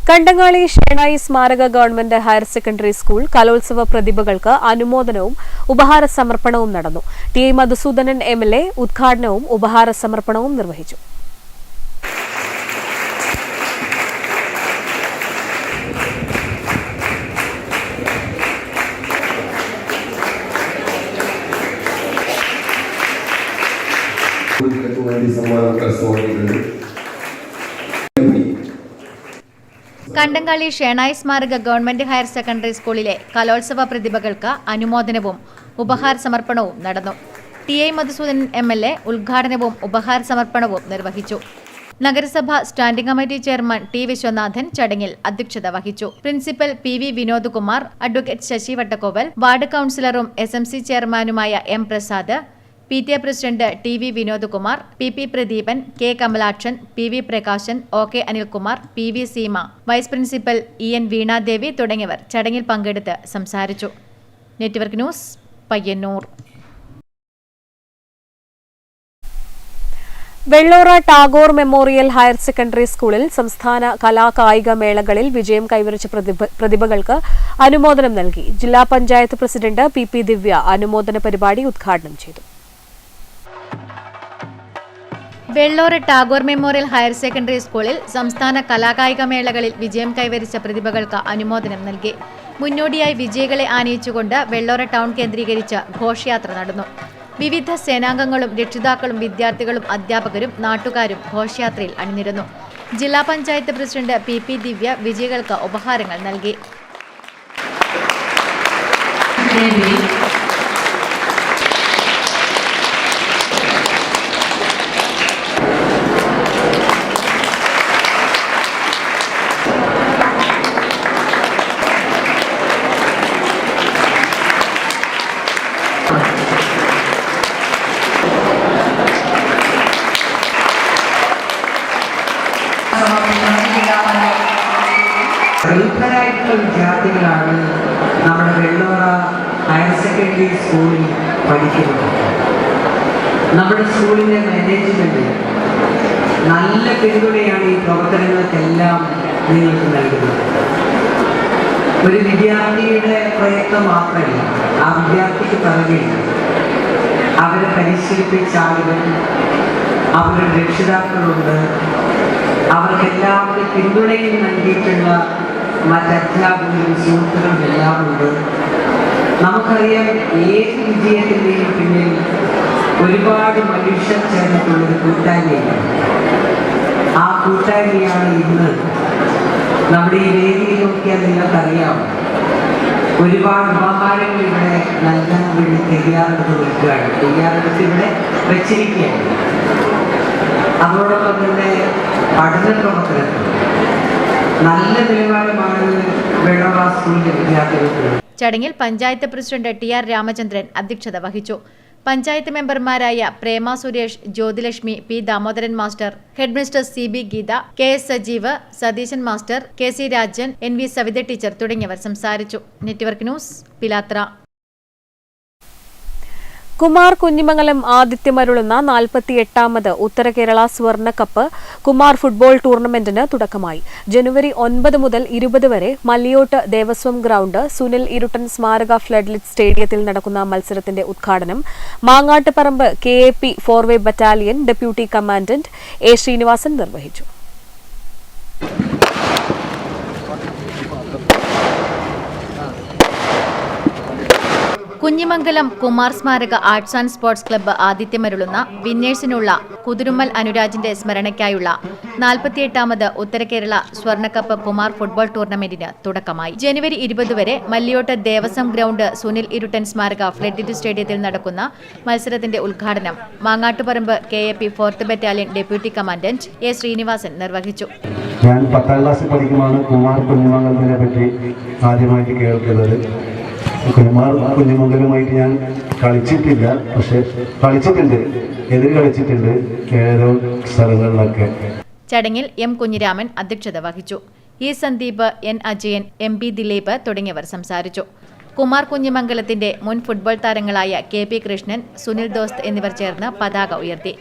കണ്ടങ്ങാളി ഷേണായി സ്മാരക ഗവൺമെന്റ് ഹയർ സെക്കൻഡറി സ്കൂൾ കലോത്സവ പ്രതിഭകൾക്ക് അനുമോദനവും ഉപഹാര സമർപ്പണവും നടന്നു. ടി മധുസൂദനൻ MLA ഉദ്ഘാടനവും ഉപഹാര സമർപ്പണവും നിർവഹിച്ചു. കണ്ടങ്ങാളി ഷേണായി സ്മാരക ഗവൺമെന്റ് ഹയർ സെക്കൻഡറി സ്കൂളിലെ കലോത്സവ പ്രതിഭകൾക്ക് അനുമോദനവും ഉപഹാര സമർപ്പണവും നടന്നു. ടി മധുസൂദനൻ MLA ഉദ്ഘാടനവും ഉപഹാര സമർപ്പണവും നിർവഹിച്ചു. നഗരസഭ standing committee chairman T Viswanathan ചടങ്ങിൽ അധ്യക്ഷത വഹിച്ചു. Principal PV Vinodkumar, advocate Sasi Vattakkoval, ward കൌൺസിലറും SMC ചെയർമാനുമായ M Prasad, PTA president TV Vinodkumar, PP Pradeepan, K Kamalakshan, PV Prakashan, OK Anilkumar, PV Seema, vice principal EN Veenadevi തുടങ്ങിയവർ ചടങ്ങിൽ പങ്കെടുത്ത് സംസാരിച്ചു. Network news, Payyanur. Vellora Tagore memorial higher secondary സ്കൂളിൽ സംസ്ഥാന കലാകായിക മേളകളിൽ വിജയം കൈവരിച്ച പ്രതിഭകൾക്ക് അനുമോദനം നൽകി. ജില്ലാ പഞ്ചായത്ത് പ്രസിഡന്റ് PP ദിവ്യ അനുമോദന പരിപാടി ഉദ്ഘാടനം ചെയ്തു. Vellora Tagore memorial higher secondary സ്കൂളിൽ സംസ്ഥാന കലാകായിക മേളകളിൽ വിജയം കൈവരിച്ച പ്രതിഭകൾക്ക് അനുമോദനം നൽകി. മുന്നോടിയായി വിജയികളെ ആനയിച്ചുകൊണ്ട് വെള്ളോറ ടൗൺ കേന്ദ്രീകരിച്ച് ഘോഷയാത്ര നടന്നു. വിവിധ സേനാംഗങ്ങളും രക്ഷിതാക്കളും വിദ്യാർത്ഥികളും അധ്യാപകരും നാട്ടുകാരും ഘോഷയാത്രയിൽ അണിനിരന്നു. ജില്ലാ പഞ്ചായത്ത് പ്രസിഡന്റ് PP ദിവ്യ വിജയികൾക്ക് ഉപഹാരങ്ങൾ നൽകി. പ്രഗത്ഭരായിട്ടുള്ള വിദ്യാർത്ഥികളാണ് നമ്മുടെ വെള്ളോറ ഹയർ സെക്കൻഡറി സ്കൂളിൽ പഠിക്കുന്നത്. നമ്മുടെ സ്കൂളിൻ്റെ മാനേജ്മെൻറ്റ് നല്ല പിന്തുണയാണ് ഈ പ്രവർത്തനങ്ങൾക്കെല്ലാം നിങ്ങൾക്ക് നൽകുന്നത്. ഒരു വിദ്യാർത്ഥിയുടെ പ്രയത്നം മാത്രമല്ല, ആ വിദ്യാർത്ഥിക്ക് പിറകെ അവരെ പരിശീലിപ്പിച്ച ആളുകൾ, അവരുടെ രക്ഷിതാക്കളുണ്ട്, അവർക്കെല്ലാവരും പിന്തുണയും നൽകിയിട്ടുള്ള മറ്റധ്യാപകരും സുഹൃത്തുക്കളും എല്ലാം ഉണ്ട്. നമുക്കറിയാം, ഏത് വിജയത്തിൻ്റെയും പിന്നിൽ ഒരുപാട് മനുഷ്യർ ചേർന്നിട്ടുള്ളൊരു കൂട്ടായ്മയാണ്. ആ കൂട്ടായ്മയാണ് ഇന്ന് നമ്മുടെ ഈ വേദിയിൽ നോക്കിയാൽ നിങ്ങൾക്കറിയാം, ഒരുപാട് ഉപഹാരങ്ങൾ ഇവിടെ നൽകാൻ വേണ്ടി തയ്യാറെടുത്ത് ഇവിടെ വെച്ചിരിക്കുകയാണ്. അതോടൊപ്പം തന്നെ പഠന പ്രവർത്തനത്തിൽ നല്ല നിലവാരമാണ് വെള്ളോറ സ്കൂളിലെ വിദ്യാർത്ഥികൾക്ക്. ചടങ്ങിൽ പഞ്ചായത്ത് പ്രസിഡന്റ് TR രാമചന്ദ്രൻ അധ്യക്ഷത വഹിച്ചു. പഞ്ചായത്ത് മെമ്പർമാരായ Prema Suresh, Jyothilakshmi, P Damodaran master, headmistress CB Geetha, KS Sajeev, Satheesan master, KC Rajan, NV Savitha teacher തുടങ്ങിയവർ സംസാരിച്ചു. Network news, Pilathra. കുമാർ കുഞ്ഞിമംഗലം ആതിഥ്യമരുളുന്ന 48ാമത് ഉത്തര കേരള സ്വർണ്ണക്കപ്പ് കുമാർ ഫുട്ബോൾ ടൂർണമെന്റിന് തുടക്കമായി. ജനുവരി 9 മുതൽ 20 വരെ മല്ലിയോട്ട് ദേവസ്വം ഗ്രൗണ്ട് സുനിൽ ഇരുട്ടൻ സ്മാരക ഫ്ലഡ്ലിറ്റ് സ്റ്റേഡിയത്തിൽ നടക്കുന്ന മത്സരത്തിന്റെ ഉദ്ഘാടനം Mangattuparamba KAP 4 Way battalion deputy commandant A. Srinivasan നിർവഹിച്ചു. കുഞ്ഞിമംഗലം കുമാർ സ്മാരക ആർട്സ് ആൻഡ് സ്പോർട്സ് ക്ലബ്ബ് ആതിഥ്യമരുളുന്ന വിന്നേഴ്സിനുള്ള കുതിരുമ്മൽ അനുരാജിന്റെ സ്മരണയ്ക്കായുള്ള 48ാമത് ഉത്തര കേരള സ്വർണ്ണക്കപ്പ് കുമാർ ഫുട്ബോൾ ടൂർണമെന്റിന് തുടക്കമായി. ജനുവരി 20 വരെ മല്ലിയോട്ട് ദേവസ്വം ഗ്രൗണ്ട് സുനിൽ ഇരുട്ടൻ സ്മാരക ഫ്ലഡ്ലിറ്റ് സ്റ്റേഡിയത്തിൽ നടക്കുന്ന മത്സരത്തിന്റെ ഉദ്ഘാടനം Mangattuparamba KAP 4th battalion deputy commandant A. Srinivasan നിർവഹിച്ചു. ഞാൻ 10ാം ക്ലാസ്സിൽ പഠിക്കുമ്പോൾ കുമാർ കുഞ്ഞിമംഗലത്തിനെ പറ്റി ആദ്യമായിട്ട് കേൾക്കുന്നത്. കുമാർ കുഞ്ഞിമംഗലമായിട്ട് ഞാൻ കളിച്ചിട്ടില്ല, പക്ഷെ കളിച്ചിട്ടുണ്ട്, എതിര് കളിച്ചിട്ടുണ്ട് ഏതോ സ്ഥലങ്ങളിലൊക്കെ. ചടങ്ങിൽ M. കുഞ്ഞിരാമൻ അധ്യക്ഷത വഹിച്ചു. E. Sandeep, N. Ajayan, MP Dileep തുടങ്ങിയവർ സംസാരിച്ചു. കുമാർ കുഞ്ഞിമംഗലത്തിന്റെ മുൻ ഫുട്ബോൾ താരങ്ങളായ KP കൃഷ്ണൻ, സുനിൽ ദോസ്ത് എന്നിവർ ചേർന്ന് പതാക ഉയർത്തി.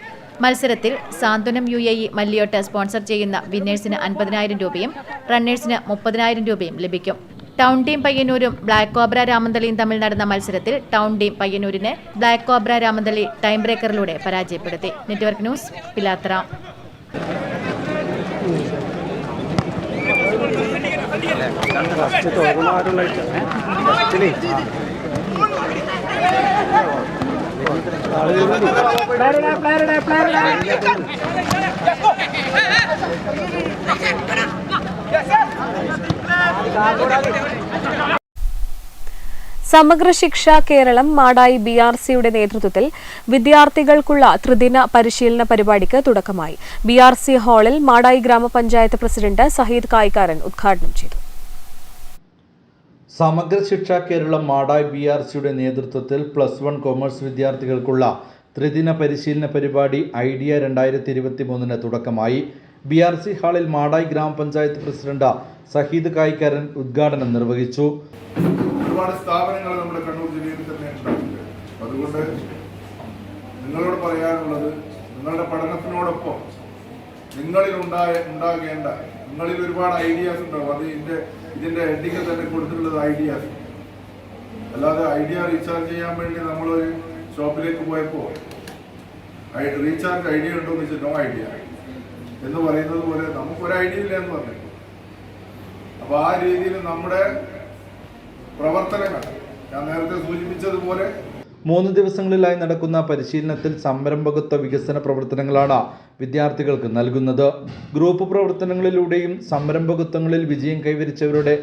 മത്സരത്തിൽ സാന്ത്വനം UAE മല്ലിയോട്ട് സ്പോൺസർ ചെയ്യുന്ന വിന്നേഴ്സിന് 50,000 രൂപയും റണ്ണേഴ്സിന് 30,000 രൂപയും ലഭിക്കും. ടൗൺ ടീം പയ്യന്നൂരും ബ്ലാക്ക് കോബ്ര രാമന്തളിയും തമ്മിൽ നടന്ന മത്സരത്തിൽ ടൗൺ ടീം പയ്യന്നൂരിനെ ബ്ലാക്ക് കോബ്ര രാമന്തളി ടൈം ബ്രേക്കറിലൂടെ പരാജയപ്പെടുത്തി. Network news, Pilathara. സമഗ്ര ശിക്ഷ കേരളം മാടായി BRCയുടെ നേതൃത്വത്തിൽ വിദ്യാർത്ഥികൾക്കുള്ള ത്രിദിന പരിശീലന പരിപാടിക്ക് തുടക്കമായി. BRC ഹാളിൽ മാടായി ഗ്രാമപഞ്ചായത്ത് പ്രസിഡന്റ് സഹീദ് കായ്ക്കാരൻ ഉദ്ഘാടനം ചെയ്തു. സമഗ്ര ശിക്ഷ കേരളം മാടായി BRCയുടെ നേതൃത്വത്തിൽ +1 കൊമേഴ്സ് വിദ്യാർത്ഥികൾക്കുള്ള ത്രിദിന പരിശീലന പരിപാടി ഐഡിയ 2023 തുടക്കമായി. BRC ഹാളിൽ മാടായി ഗ്രാമപഞ്ചായത്ത് പ്രസിഡന്റ് സഹീദ് കായ്ക്കാരൻ ഉദ്ഘാടനം നിർവഹിച്ചു. ഒരുപാട് സ്ഥാപനങ്ങൾ നമ്മുടെ കണ്ണൂർ ജില്ലയിൽ തന്നെ ഉണ്ടായിട്ടുണ്ട്. അതുകൊണ്ട് നിങ്ങളോട് പറയാനുള്ളത്, നിങ്ങളുടെ പഠനത്തിനോടൊപ്പം നിങ്ങളിൽ ഉണ്ടാകേണ്ട നിങ്ങളിൽ ഒരുപാട് ഐഡിയാസ് ഉണ്ടാവും. അത് ഇതിന്റെ ഹെഡിങ്ങിൽ തന്നെ കൊടുത്തിട്ടുള്ളത് ഐഡിയാസ്. അല്ലാതെ ഐഡിയ റീചാർജ് ചെയ്യാൻ വേണ്ടി നമ്മളൊരു ഷോപ്പിലേക്ക് പോയപ്പോൾ റീചാർജ് ഐഡിയ ഉണ്ടോ എന്ന് വെച്ചാൽ നോ ഐഡിയ എന്ന് പറയുന്നത് പോലെ നമുക്കൊരു ഐഡിയ ഇല്ല എന്ന് പറഞ്ഞു. അപ്പൊ ആ രീതിയിൽ നമ്മുടെ പ്രവർത്തനങ്ങൾ ഞാൻ നേരത്തെ സൂചിപ്പിച്ചതുപോലെ 3 ദിവസങ്ങളിലായി നടക്കുന്ന പരിശീലനത്തിൽ സംരംഭകത്വ വികസന പ്രവർത്തനങ്ങളാണ് വിദ്യാർത്ഥികൾക്ക് നൽകുന്നത്. ഗ്രൂപ്പ് പ്രവർത്തനങ്ങളിലൂടെയും സംരംഭകത്വങ്ങളിൽ വിജയം കൈവരിച്ചവരുടെ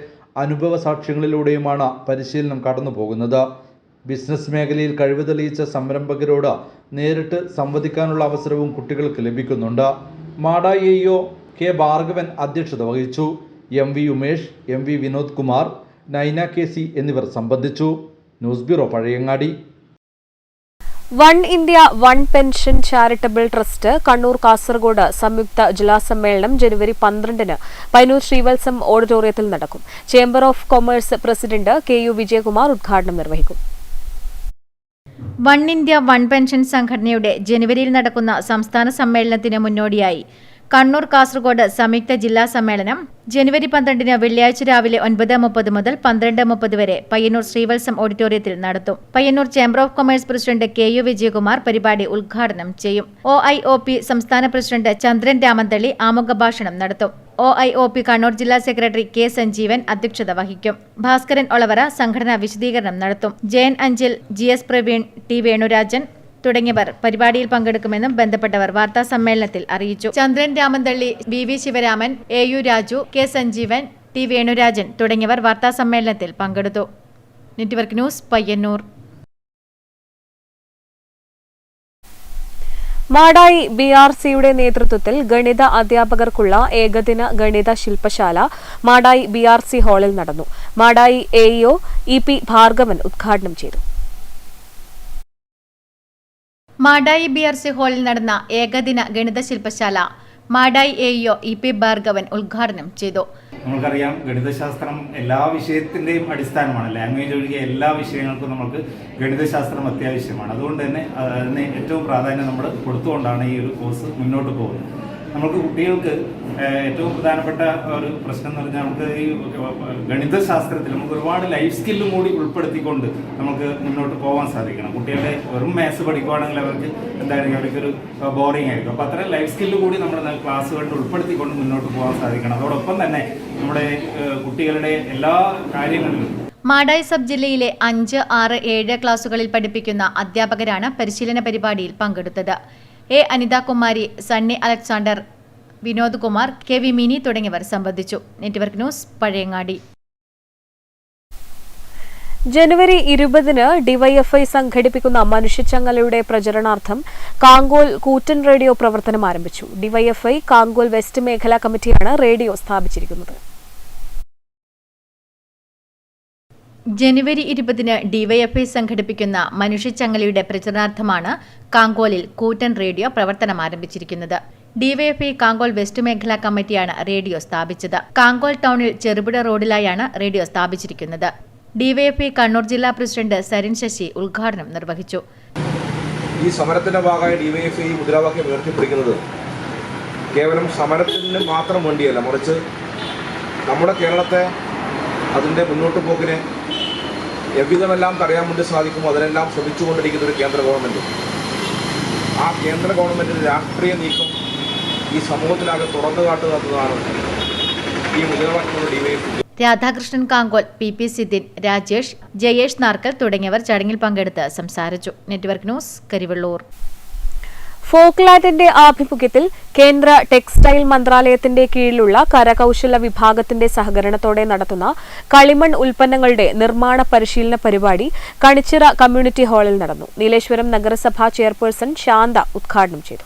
അനുഭവ സാക്ഷ്യങ്ങളിലൂടെയുമാണ് പരിശീലനം കടന്നുപോകുന്നത്. ബിസിനസ് മേഖലയിൽ കഴിവ് തെളിയിച്ച സംരംഭകരോട് നേരിട്ട് സംവദിക്കാനുള്ള അവസരവും കുട്ടികൾക്ക് ലഭിക്കുന്നുണ്ട്. Madayi AO K. ഭാർഗവൻ അധ്യക്ഷത വഹിച്ചു. MV Umesh, MV Vinod Kumar, Naina KC എന്നിവർ സംബന്ധിച്ചു. News bureau, Pazhayangadi. One India one pension charitable trust Kannur Kasaragod സംയുക്ത ജില്ലാ സമ്മേളനം ജനുവരി 12 പയ്യന്നൂർ ശ്രീവത്സം ഓഡിറ്റോറിയത്തിൽ നടക്കും. Chamber of commerce president KU Vijayakumar ഉദ്ഘാടനം നിർവഹിക്കും. വൺ ഇന്ത്യ വൺ പെൻഷൻ സംഘടനയുടെ ജനുവരിയിൽ നടക്കുന്ന സംസ്ഥാന സമ്മേളനത്തിന് മുന്നോടിയായി കണ്ണൂർ കാസർഗോഡ് സംയുക്ത ജില്ലാ സമ്മേളനം ജനുവരി 12 വെള്ളിയാഴ്ച രാവിലെ 9:30 മുതൽ 12:30 വരെ പയ്യന്നൂർ ശ്രീവത്സം ഓഡിറ്റോറിയത്തിൽ നടത്തും. Payyanur chamber of commerce president KU Vijayakumar പരിപാടി ഉദ്ഘാടനം ചെയ്യും. OIOP സംസ്ഥാന പ്രസിഡന്റ് ചന്ദ്രൻ രാമന്തളി ആമുഖ ഭാഷണം നടത്തും. OIOP കണ്ണൂർ ജില്ലാ സെക്രട്ടറി K. സഞ്ജീവൻ അധ്യക്ഷത വഹിക്കും. ഭാസ്കരൻ ഒളവറ സംഘടനാ വിശദീകരണം നടത്തും. ജയൻ അഞ്ചിൽ, GS പ്രവീൺ, T. വേണുരാജൻ തുടങ്ങിയവർ പരിപാടിയിൽ പങ്കെടുക്കുമെന്നും ബന്ധപ്പെട്ടവർ വാർത്താ സമ്മേളനത്തിൽ അറിയിച്ചു. ചന്ദ്രൻ Ramanthali, BV Sivaraman, AU Raju, K. Sanjeevan, T. വേണുരാജൻ തുടങ്ങിയവർ വാർത്താ സമ്മേളനത്തിൽ പങ്കെടുത്തു. Network news, Payyanur. മാടായി BRCയുടെ നേതൃത്വത്തിൽ ഗണിത അധ്യാപകർക്കുള്ള ഏകദിന ഗണിത ശില്പശാല മാടായി BRC ഹാളിൽ നടന്നു. മാടായി AEO EP ഭാർഗവൻ ഉദ്ഘാടനം ചെയ്തു. മാടായി BRC ഹാളിൽ നടന്ന ഏകദിന ഗണിത ശില്പശാല മാടായി AEO EP ഭാർഗവൻ ഉദ്ഘാടനം ചെയ്തു. നമുക്കറിയാം, ഗണിതശാസ്ത്രം എല്ലാ വിഷയത്തിൻ്റെയും അടിസ്ഥാനമാണ്. ലാംഗ്വേജ് ഒഴികെ എല്ലാ വിഷയങ്ങൾക്കും നമുക്ക് ഗണിതശാസ്ത്രം അത്യാവശ്യമാണ്. അതുകൊണ്ട് തന്നെ അതിന് ഏറ്റവും പ്രാധാന്യം നമ്മൾ കൊടുത്തുകൊണ്ടാണ് ഈ ഒരു കോഴ്സ് മുന്നോട്ട് പോകുന്നത്. നമുക്ക് കുട്ടികൾക്ക് ഏറ്റവും പ്രധാനപ്പെട്ട ഒരു പ്രശ്നം എന്ന് പറഞ്ഞാൽ നമുക്ക് ഈ ഗണിതശാസ്ത്രത്തിൽ നമുക്ക് ഒരുപാട് ലൈഫ് സ്കില്ലും കൂടി ഉൾപ്പെടുത്തിക്കൊണ്ട് നമുക്ക് മുന്നോട്ട് പോകാൻ സാധിക്കണം. കുട്ടികളുടെ വെറും മാത്സ് പഠിക്കുകയാണെങ്കിൽ അവർക്ക് എന്തായാലും അവർക്കൊരു ബോറിംഗ് ആയിരിക്കും. അപ്പോൾ അത്രയും ലൈഫ് സ്കില്ല് കൂടി നമ്മുടെ ക്ലാസ്സുകളിൽ ഉൾപ്പെടുത്തിക്കൊണ്ട് മുന്നോട്ട് പോകാൻ സാധിക്കണം. അതോടൊപ്പം തന്നെ നമ്മുടെ കുട്ടികളുടെ എല്ലാ കാര്യങ്ങളിലും മാടായി സബ് ജില്ലയിലെ 5, 6, 7 ക്ലാസുകളിൽ പഠിപ്പിക്കുന്ന അധ്യാപകരാണ് പരിശീലന പരിപാടിയിൽ പങ്കെടുത്തത്. A. Anithakumari, Sunny Alexander, Vinod Kumar, KV Mini തുടങ്ങിയവർ സംബന്ധിച്ചു. Network news, Pazhayangadi. ജനുവരി 20-ന് ഡിവൈഎഫ്ഐ സംഘടിപ്പിക്കുന്ന മനുഷ്യച്ചങ്ങലയുടെ പ്രചരണാർത്ഥം കാങ്കോൽ കൂറ്റൻ റേഡിയോ പ്രവർത്തനം ആരംഭിച്ചു. ഡിവൈഎഫ്ഐ കാങ്കോൽ വെസ്റ്റ് മേഖലാ കമ്മിറ്റിയാണ് റേഡിയോ സ്ഥാപിച്ചിരിക്കുന്നത്. ജനുവരി 20-ന് ഡിവൈഎഫ്ഐ സംഘടിപ്പിക്കുന്ന മനുഷ്യച്ചങ്ങലയുടെ പ്രചരണാർത്ഥമാണ് കാങ്കോലിൽ കൂറ്റൻ റേഡിയോ പ്രവർത്തനം ആരംഭിച്ചിരിക്കുന്നത്. ഡിവൈഎഫ്ഐ കാങ്കോൽ വെസ്റ്റ് മേഖലാ കമ്മിറ്റിയാണ് റേഡിയോ സ്ഥാപിച്ചത്. കാങ്കോൽ ടൗണിൽ ചെറുപുഴ റോഡിലായാണ് റേഡിയോ സ്ഥാപിച്ചിരിക്കുന്നത്. ഡിവൈഎഫ്ഐ കണ്ണൂർ ജില്ലാ പ്രസിഡന്റ് സരിൻ ശശി ഉദ്ഘാടനം നിർവഹിച്ചു. ഈ സമരത്തിന്റെ ഭാഗമായി ഡിവൈഎഫ്ഐ മുദ്രാവാക്യം ഉയർത്തിപ്പിടിക്കുന്നത് കേവലം സമരത്തിന് മാത്രം വേണ്ടിയല്ല, മറിച്ച് നമ്മുടെ കേരളത്തെ അതിൻ്റെ മുന്നോട്ട് പോക്കിനെ എவ்விதമെല്ലാം തടയാൻ വേണ്ടി സാധിക്കുമോ അതിനെല്ലാം ശ്രമിച്ചുകൊണ്ടിരിക്കുന്ന ഒരു കേന്ദ്ര ഗവൺമെൻറ്. ആ കേന്ദ്ര ഗവൺമെൻറ്റിൻ്റെ രാഷ്ട്രീയ നീക്കം ഈ സമൂഹത്തിലാകെ തുറന്നു കാട്ടുക എന്നതാണ് ഈ മുദ്രാവാക്യങ്ങളുടെ ഡിവൈഎഫ്ഐ. രാധാകൃഷ്ണൻ കാങ്കോൽ, PP സിദ്ദിൻ, രാജേഷ്, ജയേഷ് നാർക്കൽ തുടങ്ങിയവർ ചടങ്ങിൽ പങ്കെടുത്ത് സംസാരിച്ചു. Network news, Karivellur. ഫോക്ലാൻഡിന്റെ ആഭിമുഖ്യത്തിൽ കേന്ദ്ര ടെക്സ്റ്റൈൽ മന്ത്രാലയത്തിന്റെ കീഴിലുള്ള കരകൗശല വിഭാഗത്തിന്റെ സഹകരണത്തോടെ നടത്തുന്ന കളിമൺ ഉൽപ്പന്നങ്ങളുടെ നിർമ്മാണ പരിശീലന പരിപാടി കണിച്ചിറ കമ്മ്യൂണിറ്റി ഹാളിൽ നടന്നു. നീലേശ്വരം നഗരസഭാ ചെയർപേഴ്സൺ ശാന്ത ഉദ്ഘാടനം ചെയ്തു.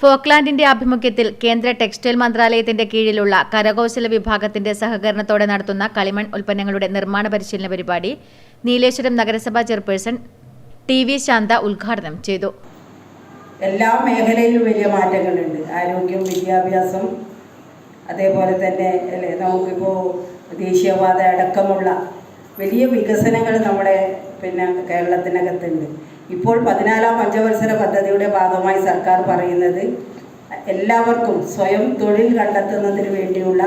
ഫോക്ലാൻഡിന്റെ ആഭിമുഖ്യത്തിൽ കേന്ദ്ര ടെക്സ്റ്റൈൽ മന്ത്രാലയത്തിന്റെ കീഴിലുള്ള കരകൗശല വിഭാഗത്തിന്റെ സഹകരണത്തോടെ നടത്തുന്ന കളിമൺ ഉൽപ്പന്നങ്ങളുടെ നിർമ്മാണ പരിശീലന പരിപാടി നീലേശ്വരം നഗരസഭാ ചെയർപേഴ്സൺ TV ശാന്ത ഉദ്ഘാടനം ചെയ്തു. എല്ലാ മേഖലയിലും വലിയ മാറ്റങ്ങളുണ്ട്. ആരോഗ്യം, വിദ്യാഭ്യാസം, അതേപോലെ തന്നെ നമുക്കിപ്പോൾ ദേശീയപാത അടക്കമുള്ള വലിയ വികസനങ്ങൾ നമ്മുടെ കേരളത്തിനകത്തുണ്ട്. ഇപ്പോൾ 14ാം പഞ്ചവത്സര പദ്ധതിയുടെ ഭാഗമായി സർക്കാർ പറയുന്നത് എല്ലാവർക്കും സ്വയം തൊഴിൽ കണ്ടെത്തുന്നതിന് വേണ്ടിയുള്ള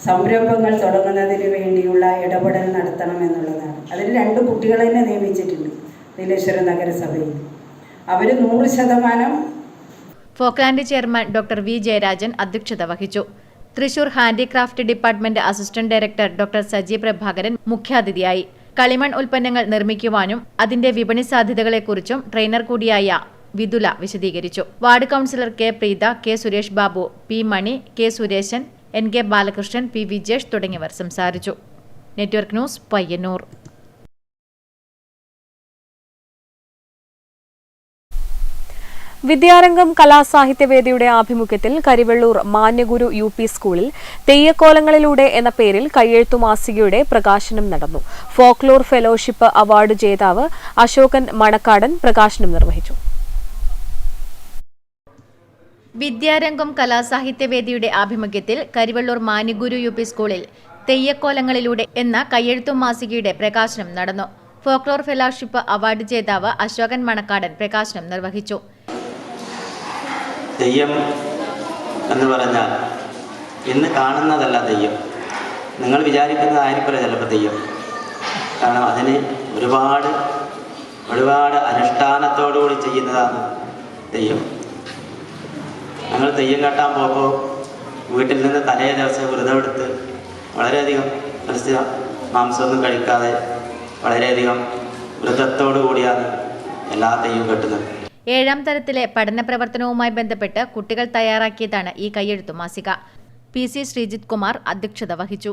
സംരംഭങ്ങൾ തുടങ്ങുന്നതിന് വേണ്ടിയുള്ള ഇടപെടൽ നടത്തണം എന്നുള്ളതാണ്. അതിന് 2 കുട്ടികളെ തന്നെ നിയമിച്ചിട്ടുണ്ട് നീലേശ്വരം നഗരസഭയിൽ. അവർ 100%. Folkland chairman doctor V. Jayarajan അധ്യക്ഷത വഹിച്ചു. Thrissur handicraft department assistant director doctor Saji Prabhakaran മുഖ്യാതിഥിയായി. കളിമൺ ഉൽപ്പന്നങ്ങൾ നിർമ്മിക്കുവാനും അതിന്റെ വിപണി സാധ്യതകളെക്കുറിച്ചും ട്രെയിനർ കൂടിയായ വിദുല വിശദീകരിച്ചു. Ward councillor K. Preetha, K. Suresh Babu, P. Mani, K. Suresan, NK Balakrishnan, P. Vijesh തുടങ്ങിയവർ സംസാരിച്ചു. Network news, Payyanur. വിദ്യാരംഗം കലാസാഹിത്യവേദിയുടെ ആഭിമുഖ്യത്തിൽ കരിവെള്ളൂർ മാന്യഗുരു UP സ്കൂളിൽ തെയ്യക്കോലങ്ങളിലൂടെ എന്ന പേരിൽ കയ്യെഴുത്തു മാസികയുടെ പ്രകാശനം നടന്നു. ഫോക്ലോർ ഫെലോഷിപ്പ് അവാർഡ് ജേതാവ് അശോകൻ മണക്കാടൻ പ്രകാശനം നിർവഹിച്ചു. വിദ്യാരംഗം കലാസാഹിത്യവേദിയുടെ ആഭിമുഖ്യത്തിൽ കരിവെള്ളൂർ മാന്യഗുരു UP സ്കൂളിൽ തെയ്യക്കോലങ്ങളിലൂടെ എന്ന കയ്യെഴുത്തു മാസികയുടെ പ്രകാശനം നടന്നു. ഫോക്ലോർ ഫെലോഷിപ്പ് അവാർഡ് ജേതാവ് അശോകൻ മണക്കാടൻ പ്രകാശനം നിർവഹിച്ചു. തെയ്യം എന്ന് പറഞ്ഞാൽ ഇന്ന് കാണുന്നതല്ല തെയ്യം. നിങ്ങൾ വിചാരിക്കുന്നതായിരിക്കില്ല ചിലപ്പോൾ തെയ്യം. കാരണം അതിന് ഒരുപാട് അനുഷ്ഠാനത്തോടുകൂടി ചെയ്യുന്നതാണ് തെയ്യം. ഞങ്ങൾ തെയ്യം കെട്ടാൻ പോകുമ്പോൾ വീട്ടിൽ നിന്ന് തലേ ദിവസം വ്രതമെടുത്ത് വളരെയധികം മാംസമൊന്നും കഴിക്കാതെ വളരെയധികം വ്രതത്തോടു കൂടിയാണ് എല്ലാ തെയ്യവും കെട്ടുന്നത്. 7ാം തരത്തിലെ പഠന പ്രവർത്തനവുമായി ബന്ധപ്പെട്ട് കുട്ടികൾ തയ്യാറാക്കിയതാണ് ഈ കയ്യെഴുത്തു മാസിക. PC ശ്രീജിത് കുമാർ അധ്യക്ഷത വഹിച്ചു.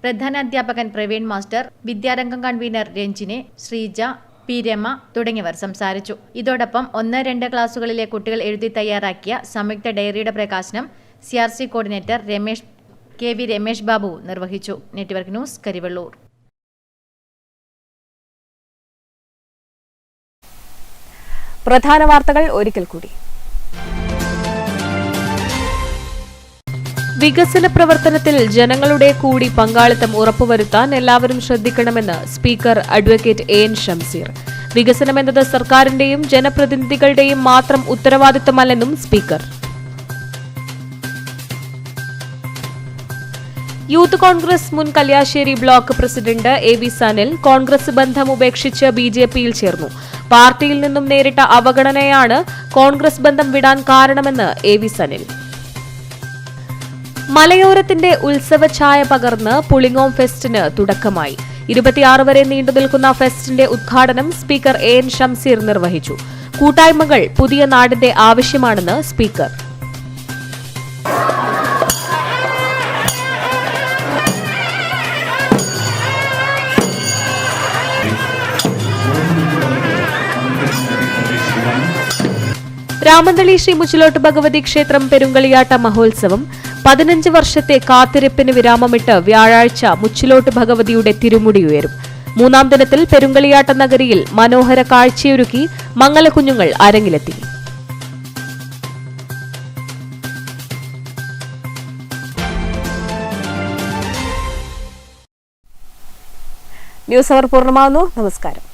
പ്രധാന അധ്യാപകൻ Praveen master, Vidyarangam convener Ranjini, Sreeja, P. Rama തുടങ്ങിയവർ സംസാരിച്ചു. ഇതോടൊപ്പം 1, 2 ക്ലാസുകളിലെ കുട്ടികൾ എഴുതി തയ്യാറാക്കിയ സംയുക്ത ഡയറിയുടെ പ്രകാശനം CRC coordinator KV Ramesh Babu നിർവഹിച്ചു. Network news, Karivellur. പ്രധാന വാർത്തകൾ ഒരിക്കൽ കൂടി. വികസന പ്രവർത്തനത്തിൽ ജനങ്ങളുടെ കൂടി പങ്കാളിത്തം ഉറപ്പുവരുത്താൻ എല്ലാവരും ശ്രദ്ധിക്കണമെന്ന് സ്പീക്കർ അഡ്വക്കേറ്റ് എൻ ഷംസീർ. വികസനമെന്നത് സർക്കാരിന്റെയും ജനപ്രതിനിധികളുടെയും മാത്രം ഉത്തരവാദിത്തമല്ലെന്നും സ്പീക്കർ. യൂത്ത് കോൺഗ്രസ് മുൻ കല്യാശ്ശേരി ബ്ലോക്ക് പ്രസിഡന്റ് എ.വി. സനിൽ കോൺഗ്രസ് ബന്ധം ഉപേക്ഷിച്ച് ബിജെപിയിൽ ചേർന്നു. പാർട്ടിയിൽ നിന്നും നേരിട്ട അവഗണനയാണ് കോൺഗ്രസ് ബന്ധം വിടാൻ കാരണമെന്ന് എ.വി. സനിൽ. മലയോരത്തിന്റെ ഉത്സവഛായ പകർന്ന് പുളിങ്ങോം ഫെസ്റ്റിന് തുടക്കമായി. 26 വരെ നീണ്ടുനിൽക്കുന്ന ഫെസ്റ്റിന്റെ ഉദ്ഘാടനം സ്പീക്കർ എൻ ഷംസീർ നിർവഹിച്ചു. കൂട്ടായ്മകൾ പുതിയ നാടിന്റെ ആവശ്യമാണെന്ന് സ്പീക്കർ. രാമന്തളി ശ്രീ മുച്ചിലോട്ട് ഭഗവതി ക്ഷേത്രം പെരുങ്കളിയാട്ട മഹോത്സവം 15 വർഷത്തെ കാത്തിരിപ്പിന് വിരാമമിട്ട് വ്യാഴാഴ്ച മുച്ചിലോട്ട് ഭഗവതിയുടെ തിരുമുടിയുയരും. 3-ാം ദിനത്തിൽ പെരുങ്കളിയാട്ട നഗരിയിൽ മനോഹര കാഴ്ചയൊരുക്കി മംഗലക്കുഞ്ഞുങ്ങൾ അരങ്ങിലെത്തി. ന്യൂസ് അവർ പൂർണ്ണമാകുന്നു. നമസ്കാരം.